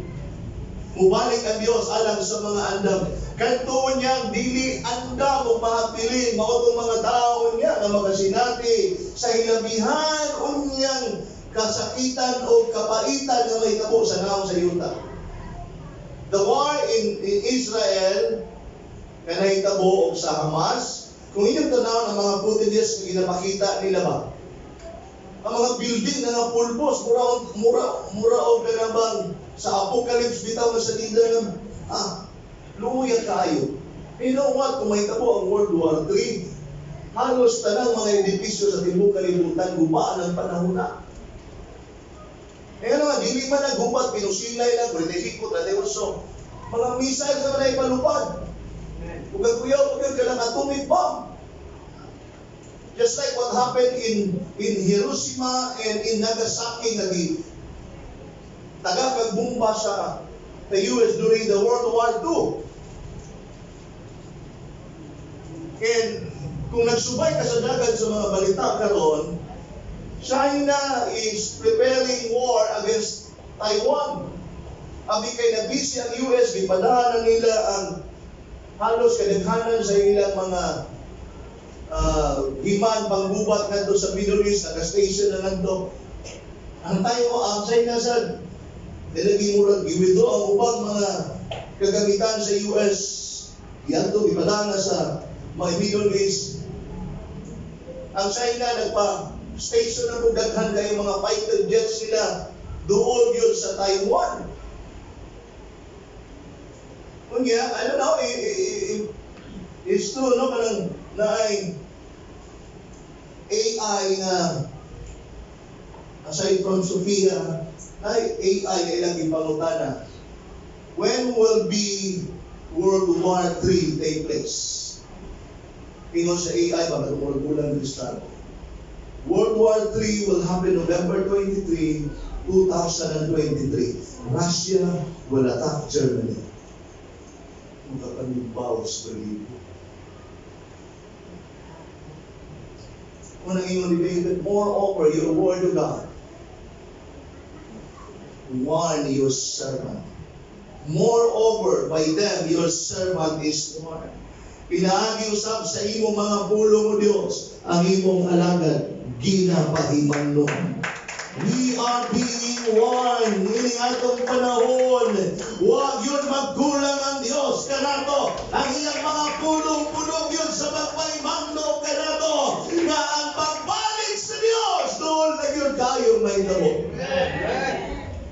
Mubalik ang Diyos alang sa mga andam. Kanto niya dili andam o mahapiling mao tong mga tao niya nga makasinati sa hilabihan unyang kasakitan o kapaitan nga may tabo sa naong sa yuta. The war in Israel kanay tabo sa Hamas, kung inyong tanaw ang mga footages na ginapakita nila ba? Ang mga building na napulbos, mura o ganabang sa Apocalypse bitaw na sa leader ng luya kayo. You know what? Kung may tabo ang World War III, halos tanang mga edipisyo sa timbuk kalibutan gubaan ang panahon na. Kaya naman, dili man naggubat, pinusilay lang, 45, 38. Mga missiles naman ay palupad. Kung nagkuyaw, ka lang atomic bomb. Just like what happened in Hiroshima and in Nagasaki, tagapagbumba sa US during the World War II. And kung nagsubay ka sa dagat sa mga balita karon, China is preparing war against Taiwan. Abi kay nabisi ang US, gipadahan nila ang halos kadaghanan sa ilang mga himan panggubat ngadto sa Middle East, naka-station na ngadto. Ang China sad nilagi murag giwidro ang ubang mga kagamitan sa US. Yanto ipadana sa mga Middle East. Ang China nagpa-station na kung daghan kayo mga fighter jets nila doon yun sa Taiwan. Kunya, I don't know, it's true, no? Parang na AI nga aside from Sophia, ay AI ay ilang ipangutana. When will be World War III take place? Ingon sa AI, baka tumulong Kristado. World War III will happen November 23, 2023. Russia will attack Germany. Magkapanimbaw sa balibo. Unang ingon ni David, moreover, your word of God, warn your servant. Moreover, by them, your servant is warned. Pinaagi usab sa imong mga pulong o Diyos, ang imong alagad, ginapahimanlon. We are being warned. Ining atong panahon, huwag yun magkulang ang Diyos kanato. Ang iyang mga pulong-pulong yun sa pagpahimangno kanato, na ang pagbalik sa Diyos, doon na yun kayo may tabo.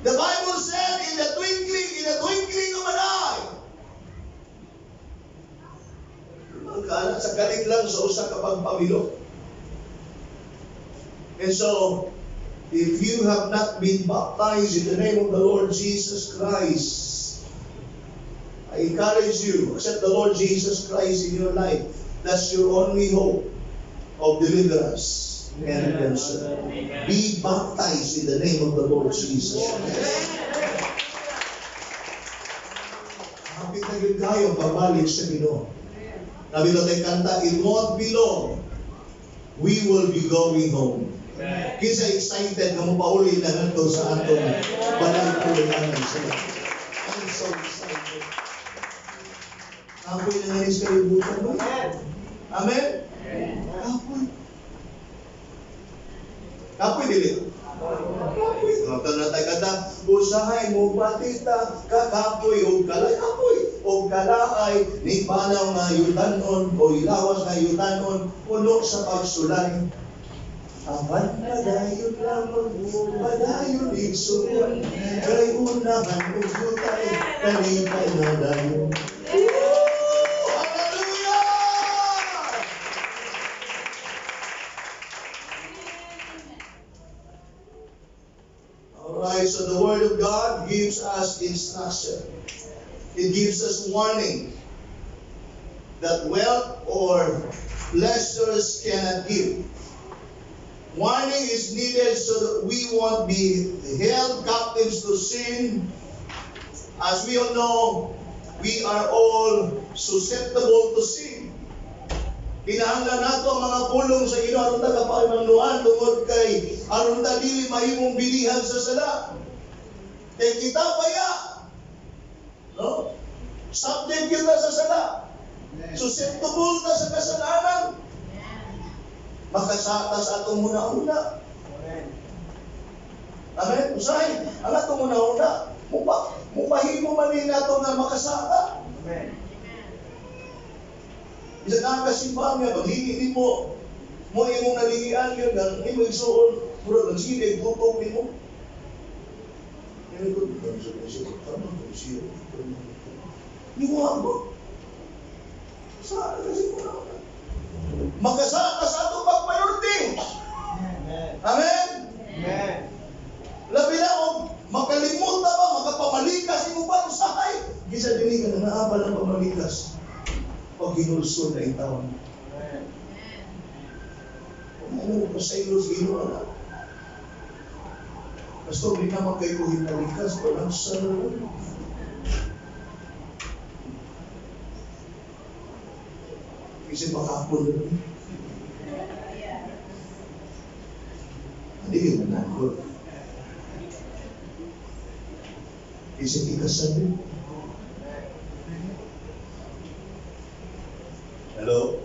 The Bible said, in the twinkling of an eye. Magkaanak sa kalit lang sa usa ka pagpamilo. And so, if you have not been baptized in the name of the Lord Jesus Christ, I encourage you, accept the Lord Jesus Christ in your life. That's your only hope of deliverance and redemption. Be baptized in the name of the Lord Jesus Christ. Kapit na yun kayo, pabalik sa Ginoo. Nabi natin kanta, it won't be long. We will be going home. Kinsa excited nga mo pauli na ngadto sa atong balay pulihanan sila. I'm so excited. Apoy na nga sa kalibutan mo. Amen? Apoy. Apoy dili. Apoy. Natan na tayo kata, usahay mo batita, kakapoy o kalay. Apoy. O kalaay, ni panaw nga yutanon, o ilawas nga yutanon, puno sa pagsulay. Apan padayon lamang mo, padayon igsuon, kay unahan ugutay, kanipay na dayon. Hallelujah! Alright, so the Word of God gives us instruction. It gives us warning that wealth or pleasures cannot give. Warning is needed so that we won't be held captives to sin. As we all know, we are all susceptible to sin. Kinahanglan nato ang mga pulong sa Ginoo aron ta kapaymanuan tungod kay aron ta dili mahimong bilihan sa sala. Kay kita paya, no? Subject kita sa sala. Susceptible ta sa kasalanan. Makasatas atong muna-una. Amen? Usay, ang atong muna-una, mupahimo man rin nato nga makasata. Amen. Bisa na kasimbang nga, paghingi mo imong nalingian yun, ang imong igsuon, murag ang sinig, tutok ni mo. Hindi mo ako. Saan kasi muna-una? Makasata sa atong pagpayorting. Amen? Amen. Labi na o makalimutan ba, makapamalikas imo ba usahay? Gisa dili ka na naabal ang pamalikas. Pag ginulso na itawon. Ano ko sa ilo sa ilo na? Pastor, di naman kayo ko hinalikas, walang sarang. Kasi makapon na. Hindi yun na nangkot. Kasi ikasan din. Hello?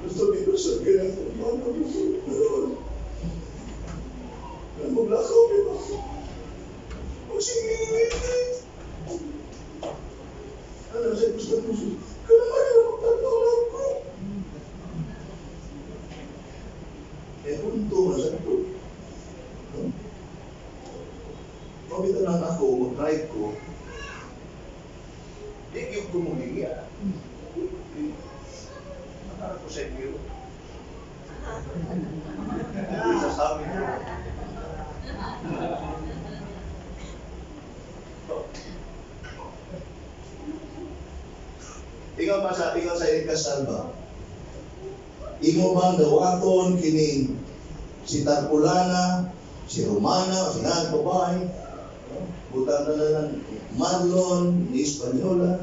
Gusto dito sa kaya kung ano gusto. Ang maglakaw nila. Ang singingin. Ano sa gusto ko? Kaya nga magtatawag ko. Punto na sa ito. Mabita lang ako, mag-drive ko. Di yung kumuliya. Nakara ko sa inyo. Sasabi ko. Ikaw sa ikasal ba? Imo bang dawaton kining si Tarpulana, si Romana, si Nagpapay, butang na lang Marlon, ni Espanyola,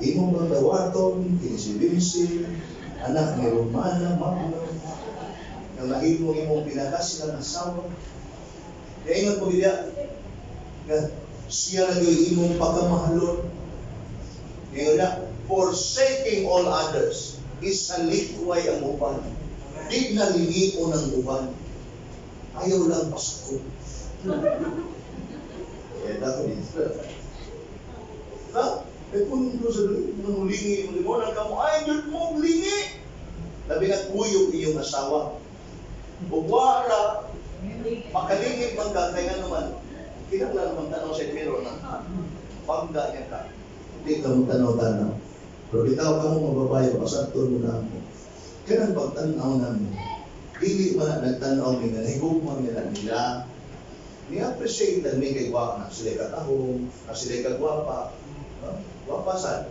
imo bang dawaton kining si Vinci, anak ni Romana, Marlon, ang nahimo imong pinakasilan na asawa. Kaya ingat mo gila, siya na yung imong pagkamahalon. Ngayon na, forsaking all others, isalikway ang uban. Di nalingipo ng uban. Ayaw lang pasko. Kaya dako dito. Ha? Eh kung doon sa nangulingi, mo nang kamo, ay, yun mo, lingi. Labi nga kuyog iyong asawa. Bugwara, makalingit man ka, kaya naman, kinaklan naman tanaw sa miro na pagda niya ka. Hindi ka magtanaw-tanaw. Pero ikaw ka mo mababayo, pasakto mo na ako. Kaya pagtanaw namin, hindi man nagtanaw nila, higugmang nila nila. Ni-appreciate na may kay gwapa na sila katahong, na sila kagwapa. Gwapa saan?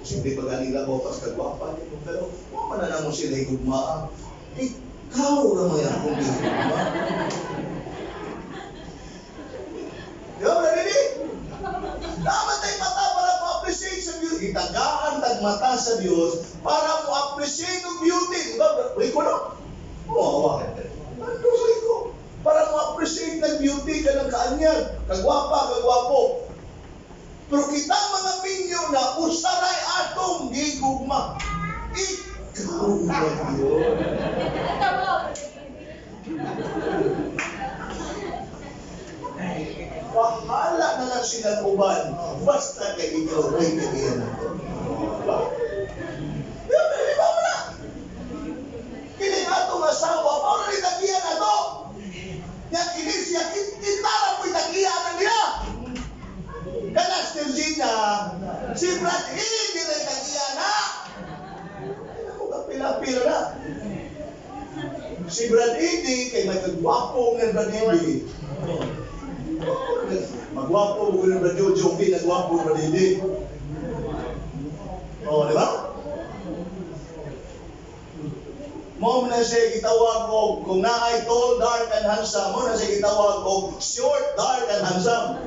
Simple pa ganila mo, pas kagwapa nito. Pero, wala na naman sila higugmaan. Ikaw naman yan kung higugmaan. Di ba, Brady? Dapat tayo mata para ma-appreciate sa gitagaan tag mata sa Dios para mo appreciate ang beauty. Diba? Riko no? Oo, ano sa Riko? Para mo appreciate ng beauty ka ng kaanyag, kagwapa, kagwapo. Pero kita mga minyo na usaray atong gigugma. Ikaw ba yun? Bahala na lang sila uban. Basta kay ikaw ay kagiyan ako. Diba mo na? Kini atong asawa, paano rin tagiyan na to? Nga kini siya, kitara po'y tagiyan na niya. Kanas Virginia, si Brad hindi rin tagiyan na. Ano ka pila-pila na? Si Brad Eddie, kay may kagwapo ng Brad Eddie. Magwapo ko ng Brad Jojo, hindi nagwapo ng Brad Eddie. O, di ba? Mo na siya gitawag ko, kung naay tall, dark, and handsome, mo na siya gitawag ko, short, dark, and handsome.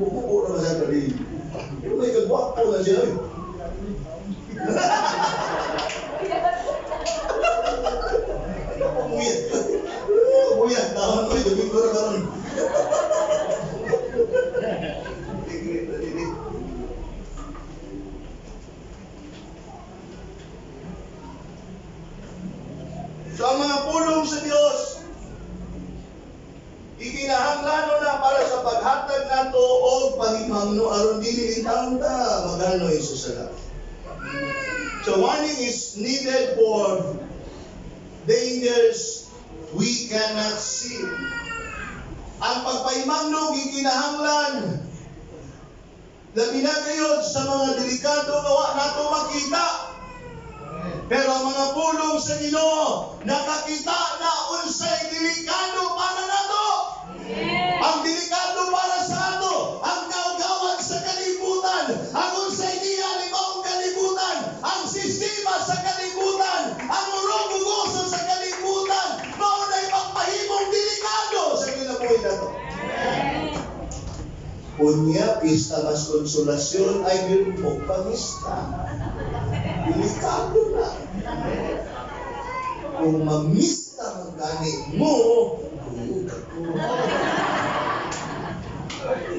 Bumuko naman siya Brad Eddie. Pero may kagwapo na siya. Umuyat, taon ko, daging ko na karoon. So ang mga pulong sa Diyos, ikinahanglan na para sa paghatag nato o pahimangno aron dili intang ta magano Hesus sala. So warning is needed for dangers we cannot see. Ang pagpahimangno gikinahanglan labi na kayo sa mga delikado nga wa nato makita. Pero ang mga pulong sa Ginoo nakakita na unsay delikado para nato. Ang delikado para sa ato, ang gawgawan sa kalibutan, ang unsay diha limang kalibutan, ang sistema sa kalibutan, ang urugugoso sa kalibutan, mao na'y magpahimong delikado sa kinabuhi nato. Unya, pista mas konsolasyon ay bilmok pamista. Delikado na. Kung mamista ang ganit mo,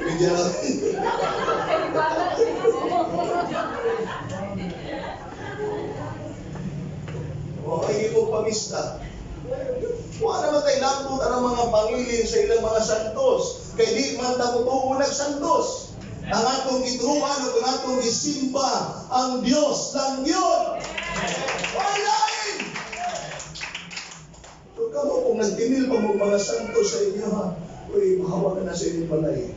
bigyan natin. O, ay mo pamista. Wala naman tayo lampot ang mga pangilin sa ilang mga santos. Kaya di man taputuo nagsantos. Ang atong gituan o ang atong gisimba, ang Diyos lang yun. Walain! So kamo kung nagtinil pa mo mga santos sa inyo ha, uy, mahawa ka na sa inyong balay.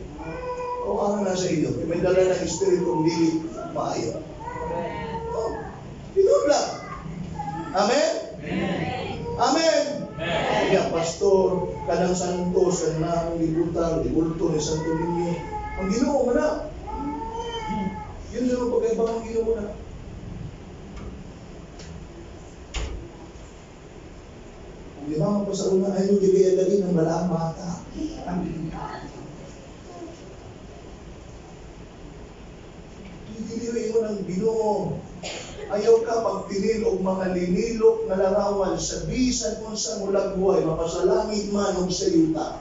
O na sa inyo, may dala ng Espiritong dili maayo. Ito lang. Amen? Amen? Kaya pastor, kanang santos, kanang libutang, libulto ni Santo Niño, ang Ginoo mo na. Yun yung pagkaibang ang Ginoo mo na. Kung di ba pa sa una, ayaw gigayagagin ng malaang bata. Gigiliwin mo ng Ginoo. Ayaw ka pagtilil o mga linilok na larawan sa bisan kung sa mulagway, mapasalangit man o sa yuta.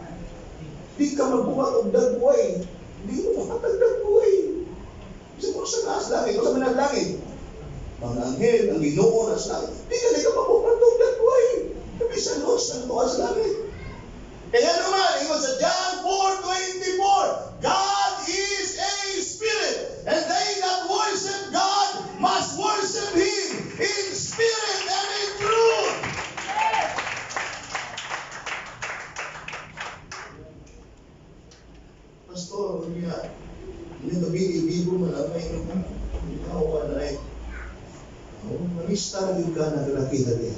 Di ka magbuhat o dagway. Di mo makatagdagway. Kasi kung sa taas langit, kung sa manag langit, mga anghel, ang Ginoo na sa langit, di ka magbuhat o dagway. Sabi sa Diyos, ang tuwa sa langit. Kaya naman, ingon sa John 4:24, God is a spirit, and they that worship God must worship Him in spirit and in truth. Pastor, hindi gabi, ibigo malamay ng kawan na rin. Manista yung ka naglaki-laki.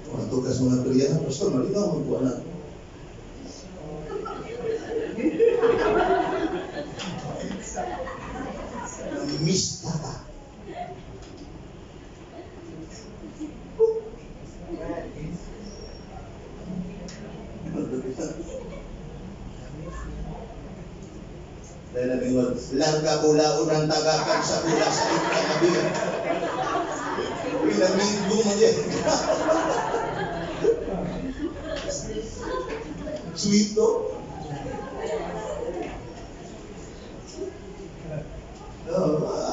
Mga tugas mga kriya, Pastor, malinaw magbuwan na. Mista ka. Dahil namingon, larga bulaon ang tagakan sa bula sa ikagabi. Pinaminggo mo yan. Sweet, no?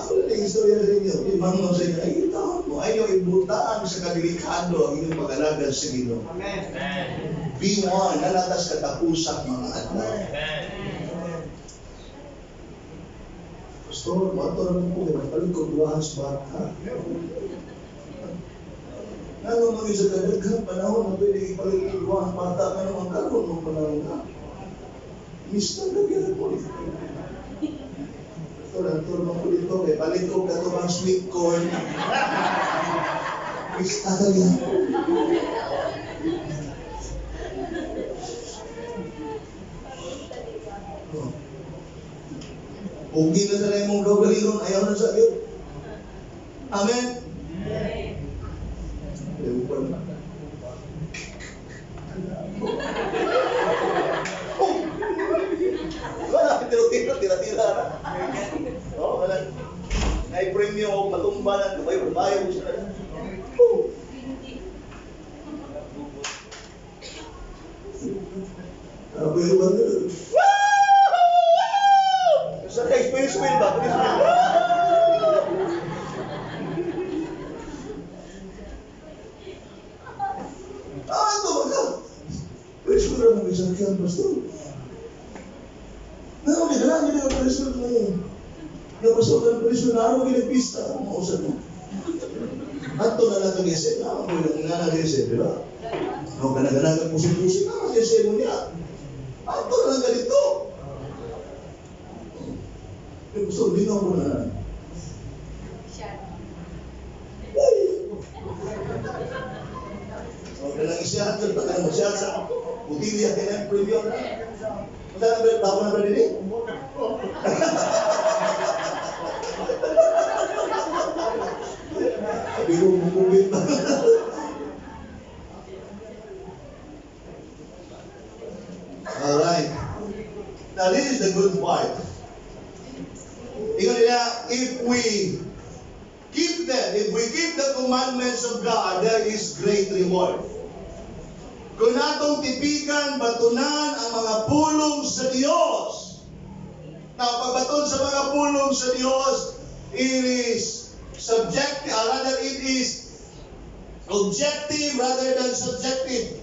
Ako na yung istorya sa inyo. Ibang mo sa inyo, ay ito mo. Ayaw ibutaan sa kadelikado ang inyong pag-alagan sa Ginoo. Be one, nalatas katapusan mga anak. Pastor, mato naman po, napalig ko duwahas bata. Ano mga isa kadaghang panahon na pwede ipalig ko duwahas bata ka naman karoon ng panahon na. Mista na gano'n po. Pastor, naman po dito, palig ko katubang sweet corn. Mista na gano'n po. Pugi na sa na mong gawaliron, ayaw na sa iyo. Amen? Wala, tira-tira na. Wala. Na-premium ako, matumba na, bayo mo siya na. Pero ba na? Sa kay Spell ba? Ito ba? Spell mo isang kyan, Pastor. Hindi ka lang, hindi ka Spell mo yun. Yung Pastor ka ng Spell na araw ginagpista, mausap mo. Ato na lang kag-isip, ako yung nanag-isip, di ba? Ako ganag-ganag pusing-pusing na, mag-isip mo niya. Ato na lang ganito. Pastor, di nga mo na. Kaya nang isyahan ka, baka nang masyahan sa butilya, kaya nang preview na. Masa na ba, bako na ba din eh? Sabi ko, bukubit na. Alright. Now this is the good part. If we keep the commandments of God, there is great reward. Kung natong tipikan, batunan ang mga pulong sa Diyos. Now, pagbaton sa mga pulong sa Diyos, it is subjective, rather it is objective rather than subjective.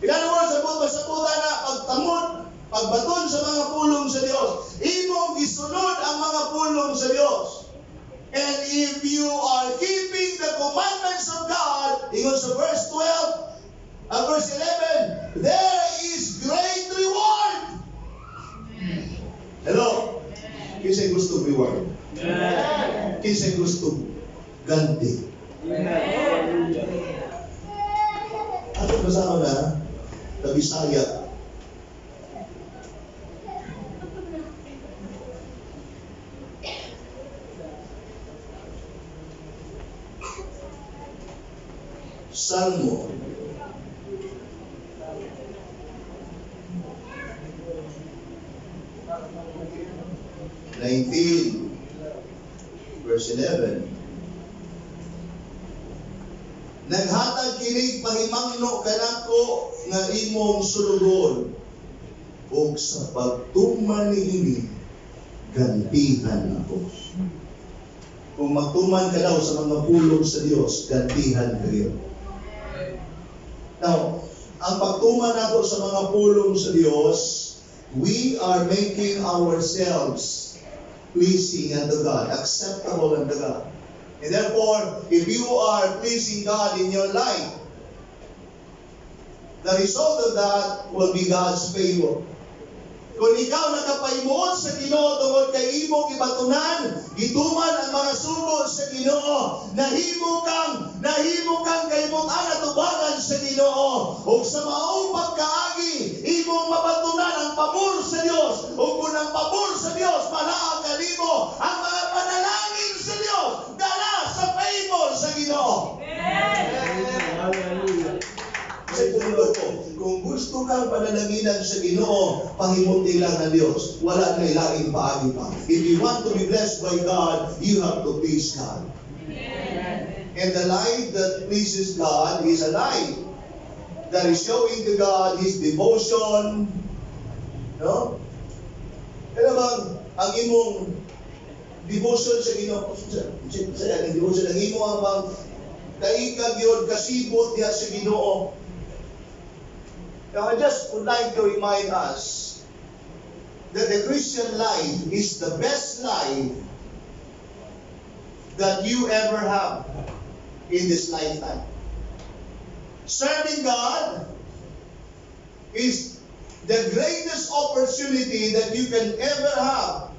In other words, sabuta na pagtamod, pagbaton sa mga pulong sa Diyos, imong gisunod ang mga pulong sa Diyos. And if you are keeping the commandments of God, ingon sa verse 12, verse 11, there is great reward. Hello? Kinsay gusto reward? Kinsay gusto ganti? Ato kasama na, Bisaya. Salmo 19 verse 11. Naghatag kinig pahimangno kanako nga imong sulugon, ug sa pagtuman niini gantihan ako. Kung magtuman ka daw sa mga pulong sa Diyos, gantihan kayo. Now, ang pagtuman nato sa mga pulong sa Diyos, we are making ourselves pleasing unto God, acceptable unto God. And therefore, if you are pleasing God in your life, the result of that will be God's favor. Kung ikaw nakapahimuot sa Ginoo tungod kay imong gibatunan, gituman ang mga sugo sa Ginoo, nahimo kang kalibutan at tubangan sa Ginoo, ug sa maong pagkaagi imong mabatunan ang pabor sa Dios, ug kung ang pabor sa Dios malaang kanimo, ang mga panalangin sa Dios dala sa favor sa Ginoo. Amen. Hallelujah. Sa pundo ko, kung gusto kang panalangin kalinginan sa Ginoo, pahimuti lang ng Dios. Wala na ilaing paagi pa. If you want to be blessed by God, you have to please God. And the life that pleases God is a life that is showing to God His devotion. No? Kaya bang ang imong devotion sa Ginoo, sa devotion ang imo ang bang kaikag yun, kasibot diha sa Ginoo. Now, I just would like to remind us that the Christian life is the best life that you ever have in this lifetime. Serving God is the greatest opportunity that you can ever have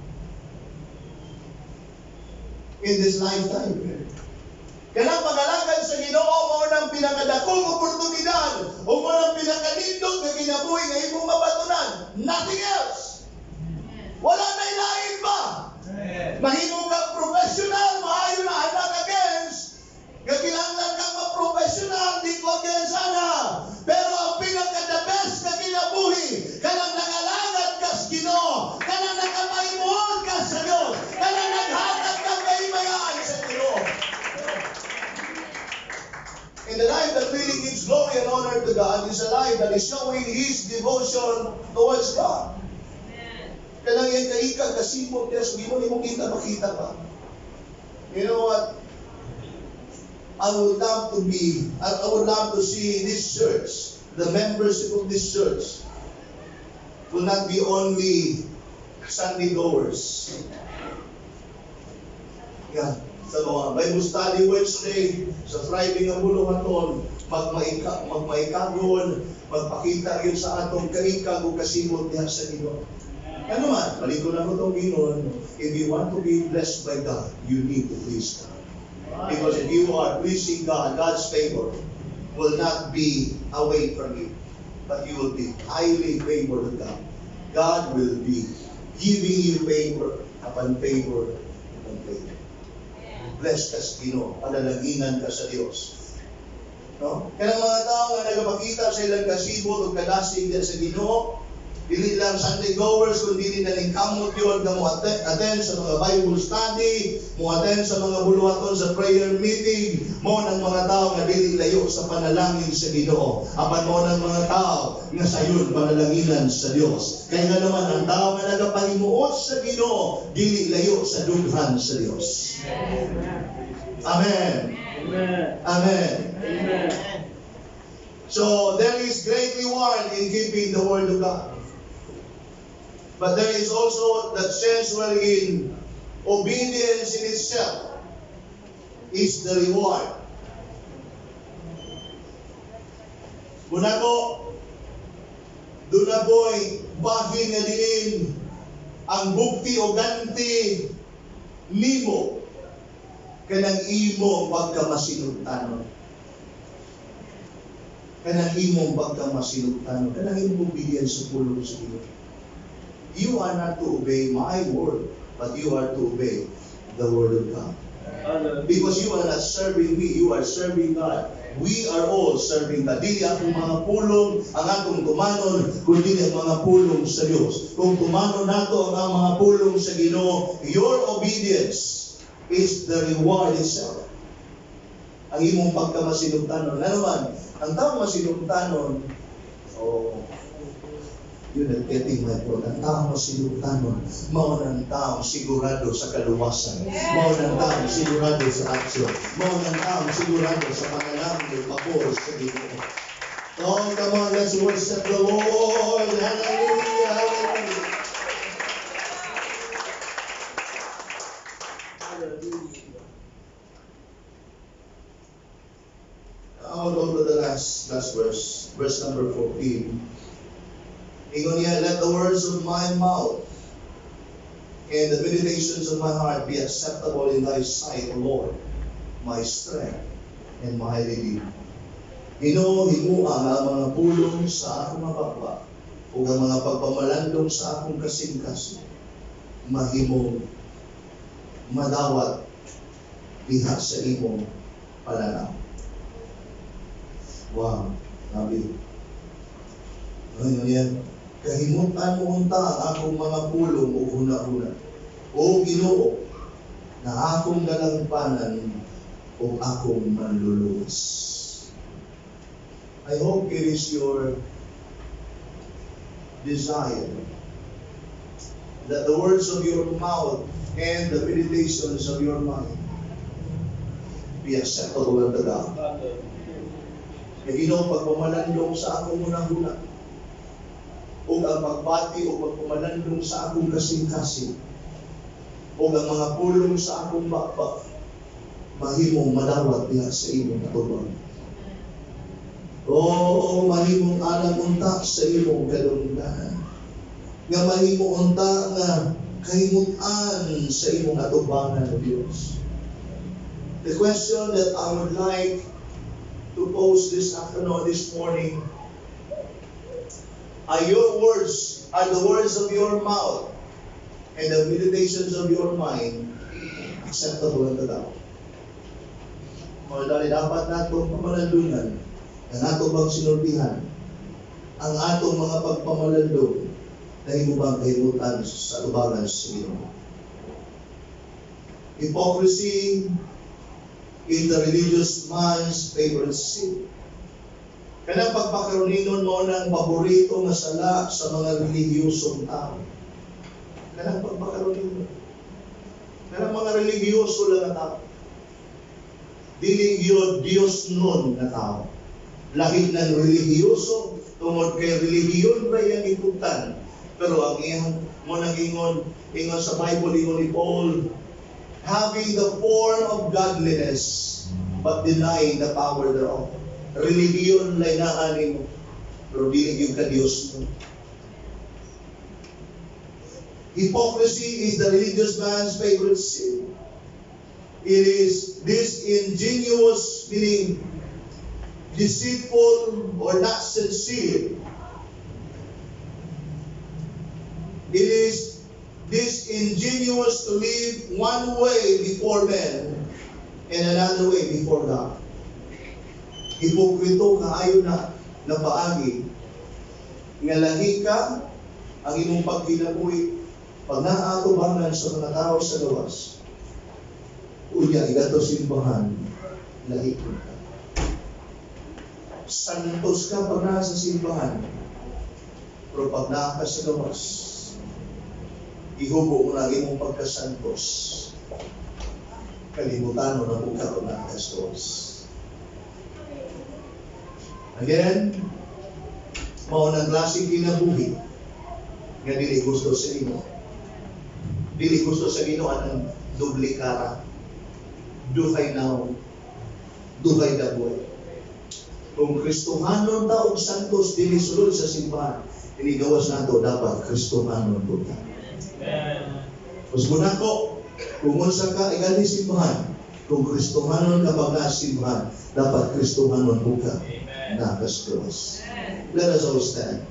in this lifetime. Kanang pag-alagad sa Ginoo mo nang pinakadakong oportunidad o mo nang pinakadindog na kinabuhi nga imong mabatunan. Nothing else. Wala na ilain pa. Mahimo kang professional, maayo na anak against. Kakilangan kang ma-professional, di ko against ana. Pero ang pinaka-the best na kinabuhi, kanang nangalagad ka sa Ginoo, kanang nakamaymuon ka sa Diyos, kanang naghatag kang kaimayaan sa Ginoo. And the life that really gives glory and honor to God is a life that is showing His devotion towards God. Kanang yung kaikag, kasipot, yes, hindi mo kita makita pa. You know what? I would love to see this church, the membership of this church, will not be only Sunday goers. Yeah. Sa mga Bible Study Wednesday, sa Friday nga buluhaton, magmaikagon, magpakita yun sa atong kaikag o kasimot niya sa Ginoo. Ano man, balik ko na ko itong Ginoo, if you want to be blessed by God, you need to please God. Because if you are pleasing God, God's favor will not be away from you, but you will be highly favored with God. God will be giving you favor upon favor upon favor. Bless ka sa Ginoo, panalaginan ka sa Dios. No? Kaya mga tao nga nagapakita sa ilang kasibot o kadasig din sa Ginoo, dili lang Sunday goers, kundi na kamot yun na mo attend sa mga Bible study, mo attend sa mga buluhaton sa prayer meeting, mo ng mga tao nga dili layo sa panalangin sa Ginoo. Apan mo ng mga tao nga sayon panalanginan sa Dios. Kaya nga naman ang tao nga nagapahimuot sa Ginoo, dili layo sa dughan sa Dios. Amen. Amen. Amen. Amen. So there is great reward in keeping the word of God. But there is also that sense wherein obedience in itself is the reward. Kunako, doon na po'y bahin nga diin ang bukti o ganti nimo kanang imo pagkamasinugtanon. Kanang imo pagkamasinugtanon. Kanang imo obedience sa pulong sa Ginoo. You are not to obey my word, but you are to obey the word of God. Because you are not serving me, you are serving God. We are all serving God. Dili atong mga pulong ang atong tumanon, kundi ang mga pulong sa Dios. Kung tumanon nato ang mga pulong sa Ginoo, your obedience is the reward itself. Ang imong pagkamasinugtanon. Ano man, ang taong masinugtanon, yun ang getting my point. Ang taong masinugtanon, mauna ang taong sigurado sa kaluwasan. Mauna ang taong sigurado sa aksyon. Mauna ang taong sigurado sa panalangin ng pabor sa Ginoo. Oh, come on, let's worship the Lord. Hallelujah, hallelujah. I'll go to the last verse number 14. Ingon niya, let the words of my mouth and the meditations of my heart be acceptable in thy sight, O Lord, my strength and my redeemer. Ginoo, himuang ang mga pulong sa akong mababa o ang mga pagpamalandong sa akong kasing-kasing, mahimong madawat diha sa imong pananaw. Wow, sabi. Ngayon yan, kahimutan mo unta ang akong mga pulong o huna-huna. O Ginoo, na akong galangpanan o akong manluluwas. I hope it is your desire that the words of your mouth and the meditations of your mind be acceptable unto God. Na Ginoo, pagpamalandong sa akong unang-una, o ang pagbati o pagpamalandong sa akong kasing-kasing, o ang mga pulong sa akong bakbak, mahimong madawat diha sa imong atubang. O mahimong alam unta sa imong kadungganan. Nga mahimong unta nga kahimutan sa imong atubangan ng Diyos. The question that I would like to pose this afternoon, this morning, are the words of your mouth and the meditations of your mind acceptable unto God? Mga dali, dapat natong pamalandungan ang atong bang sinultihan ang atong mga pagpamalandong na himubang kahimutan sa tubangan sa Ginoo. Hypocrisy is the religious man's favorite sin. Kanang pagpakaruninon mo ng paborito nga sala sa mga relihiyosong tao. Kanang pagpakaruninon. Kanang mga religiyoso lang na tao. Dili yun Diyos nun na tao. Lahit ng relihiyoso, tungod kay relihiyon ba yung ikutan. Pero ang iyang mo nang ingon sa Bible, ingon ni Paul, having the form of godliness, but denying the power thereof. Religiyon lay naanin mo, pero dili yung ka-Diyos mo. Hypocrisy is the religious man's favorite sin. It is disingenuous, meaning deceitful or not sincere. It is disingenuous to live one way before men and another way before God. Hipokrito kaayo na paagi nga lahi ka ang imong pagkinabuhi pag naatubangan sa mga tao sa gawas. Unya igato simbahan lahi ka. Santos ka pag nasa simbahan, pero pag naa ka sa gawas, ihubo mo na imong pagkasantos. Kalimutan mo na kung karoon ng kastos. Again, mao nang klaseng kinabuhi nga dili gusto sa imo. Dili gusto sa Ginoo ang doble kara. Duhay now, duhay daboy. Kung Kristohanon ta og santos dili sulod sa simbahan, inigawas nato dapat Kristohanon po ta. Mas muna ko, kung unsa ka igali simbahan, kung Kristohanon ka pag na simbahan, dapat Kristohanon po ka. Nakas cross. Let us all stand.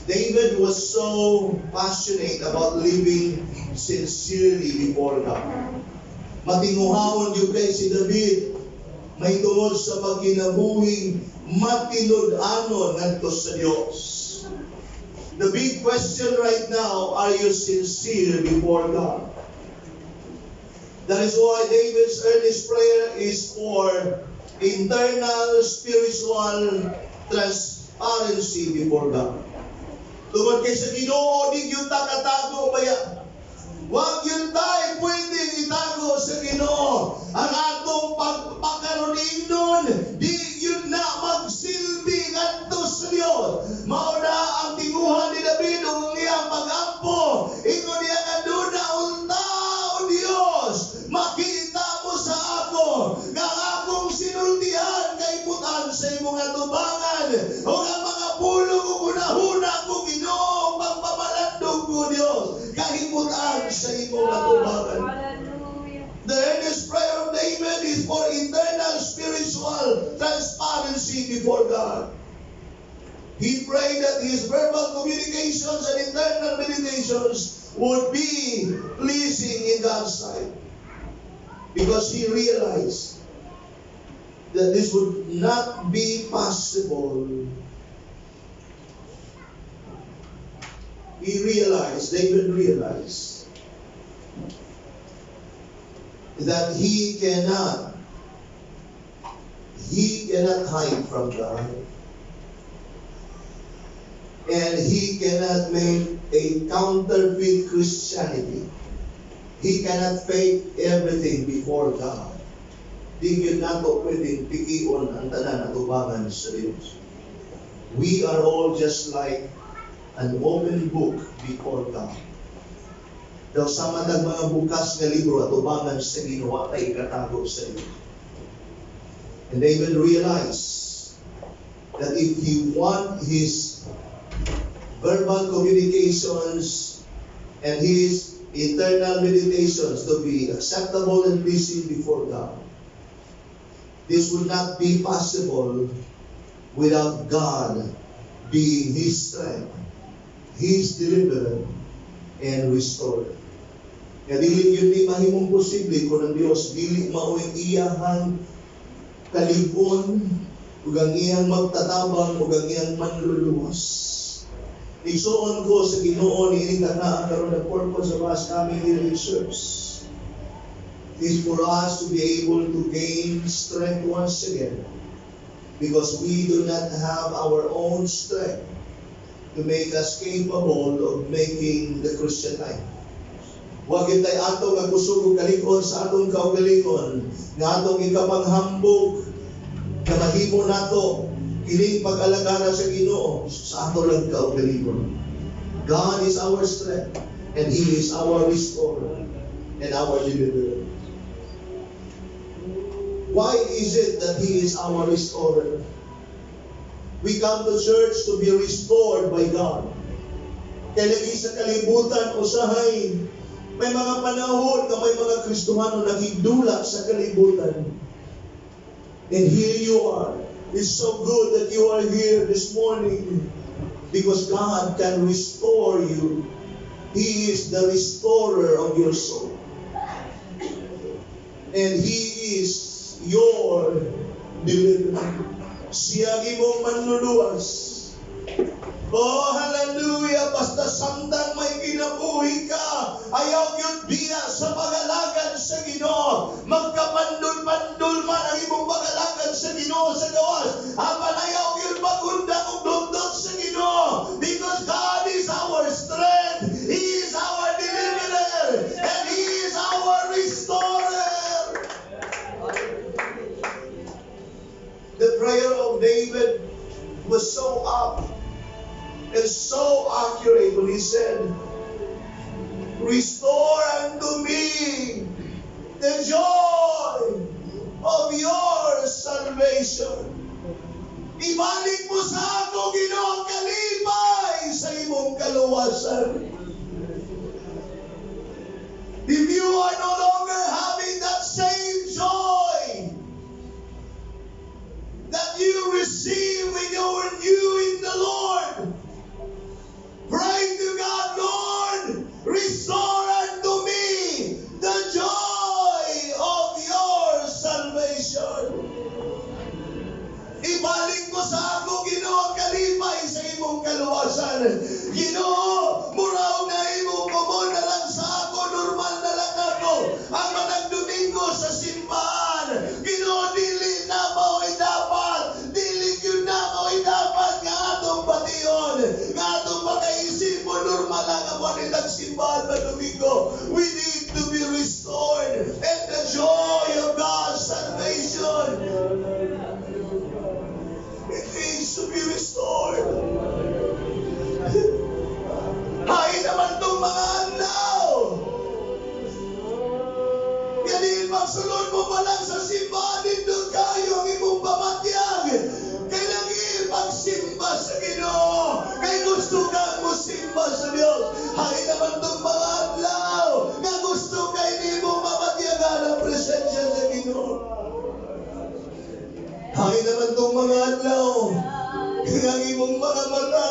David was so passionate about living sincerely before God. Matinguhaon yung kay si David, may tungod sa pagkinabuhing matinud-anon ngadto sa Diyos. The big question right now, are you sincere before God? That is why David's earnest prayer is for internal spiritual transparency before God. Tungod kay sa Ginoo, di gyud ta katago baya. Wag yun tayo pwedeng itago sa Ginoo. Ang atong pagpakaroon di yun na magsilbi ngadto sa Dios. Mao na ang tinguhan ni David ug iyang pag-ampo. Ingon niya kaduna unta o Dios, makita mo sa ako nga akong sinultihan kay putan sa imong atubangan o ang mga pulong ug hunahuna ko Ginoo pagpamalandong ko Dios kahimutan sa imong atubangan. The earnest prayer of David is for internal spiritual transparency before God. He prayed that his verbal communications and internal meditations would be pleasing in God's sight. Because he realized that this would not be possible, David realized that he cannot hide from God. And he cannot make a counterfeit Christianity. He cannot fake everything before God. Di yun nato pwedeng pikion ang tanan at ubangan sa Diyos. We are all just like an open book before God. Daw sama ng mga bukas nga libro at ubangan sa Ginoo ay katago sa Diyos. And David realized that if he want his verbal communications and his eternal meditations to be acceptable and pleasing before God, this would not be possible without God being his strength, his deliverer, and restorer. Kaya dili yun di mahimong posible kung ang Diyos dili mao'y iyahang kalibon, ug ang iyang magtatabang, ug ang iyang manluluwas. Igsuon ko sa Ginoo ni ining tagnaan karon the purpose of us coming here in church is for us to be able to gain strength once again, because we do not have our own strength to make us capable of making the Christian life. Huwag itay atong nagkusog og kalikon sa atong kaugalingon, nga atong ikapanghambog na mahimo nato kining pag-alagara sa Ginoo sa ato lang kaugalingon. God is our strength, and He is our restorer and our deliverer. Why is it that He is our restorer? We come to church to be restored by God. Kaya lagi sa kalibutan usahay, may mga panahon na may mga Kristohano nagidula sa kalibutan. And here you are. It's so good that you are here this morning, because God can restore you. He is the restorer of your soul. And He is your deliverer. Siya imong manluluwas. Oh, hallelujah! Basta samtang may kinabuhi ka, ayaw yun biya sa pag-alagad sa Ginoo. Magkapandul-pandul man ang imong pag-alagad sa Ginoo sa gawas. Apan ayaw yun magunda kung dugdog sa Ginoo. Because God is our strength. He is our deliverer. And He is our restorer. The prayer of David was so up and so accurate when he said, "Restore unto me the joy of your salvation." Ibalik mo sa ako, Ginoo, kalipay sa imong kaluwasan. If you are no longer having that same joy that you receive when you were new in the Lord, pray to God, Lord, restore unto me the joy of your salvation. Ibalik mo sa ako, Ginoo, kalipay sa imong kaluwasan. Ginoo, muraw na imong kumon na lang sa ako, normal na lang ako. Ang manang Domingo sa simbahan, Ginoo, dili na mao'y dapat. Dili yun na mao'y dapat nga atong bation, nga atong pagkaisipon, normal lang ang wanitang simbahan na Domingo. We need to be restored, and the joy of God's salvation, it needs to be restored. Hay naman itong mga anlaw. Ganil magsulod mo pa lang sa simbahan, nindot kayo ang imong pamatyag. Kailangan pagsimba sa Ginoo. Kay gusto ka mo simba sa Diyos. Hay naman itong mga anlaw nga gusto kay ni mo mamatyagan ang presensya sa Ginoo. Hay naman itong mga anlaw ang imong mga mata.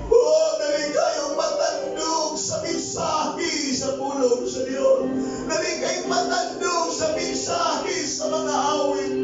Oh, dali kayong matandog sa mensahe sa pulong sa Diyos. Dali kayong matandog sa mensahe sa mga awit.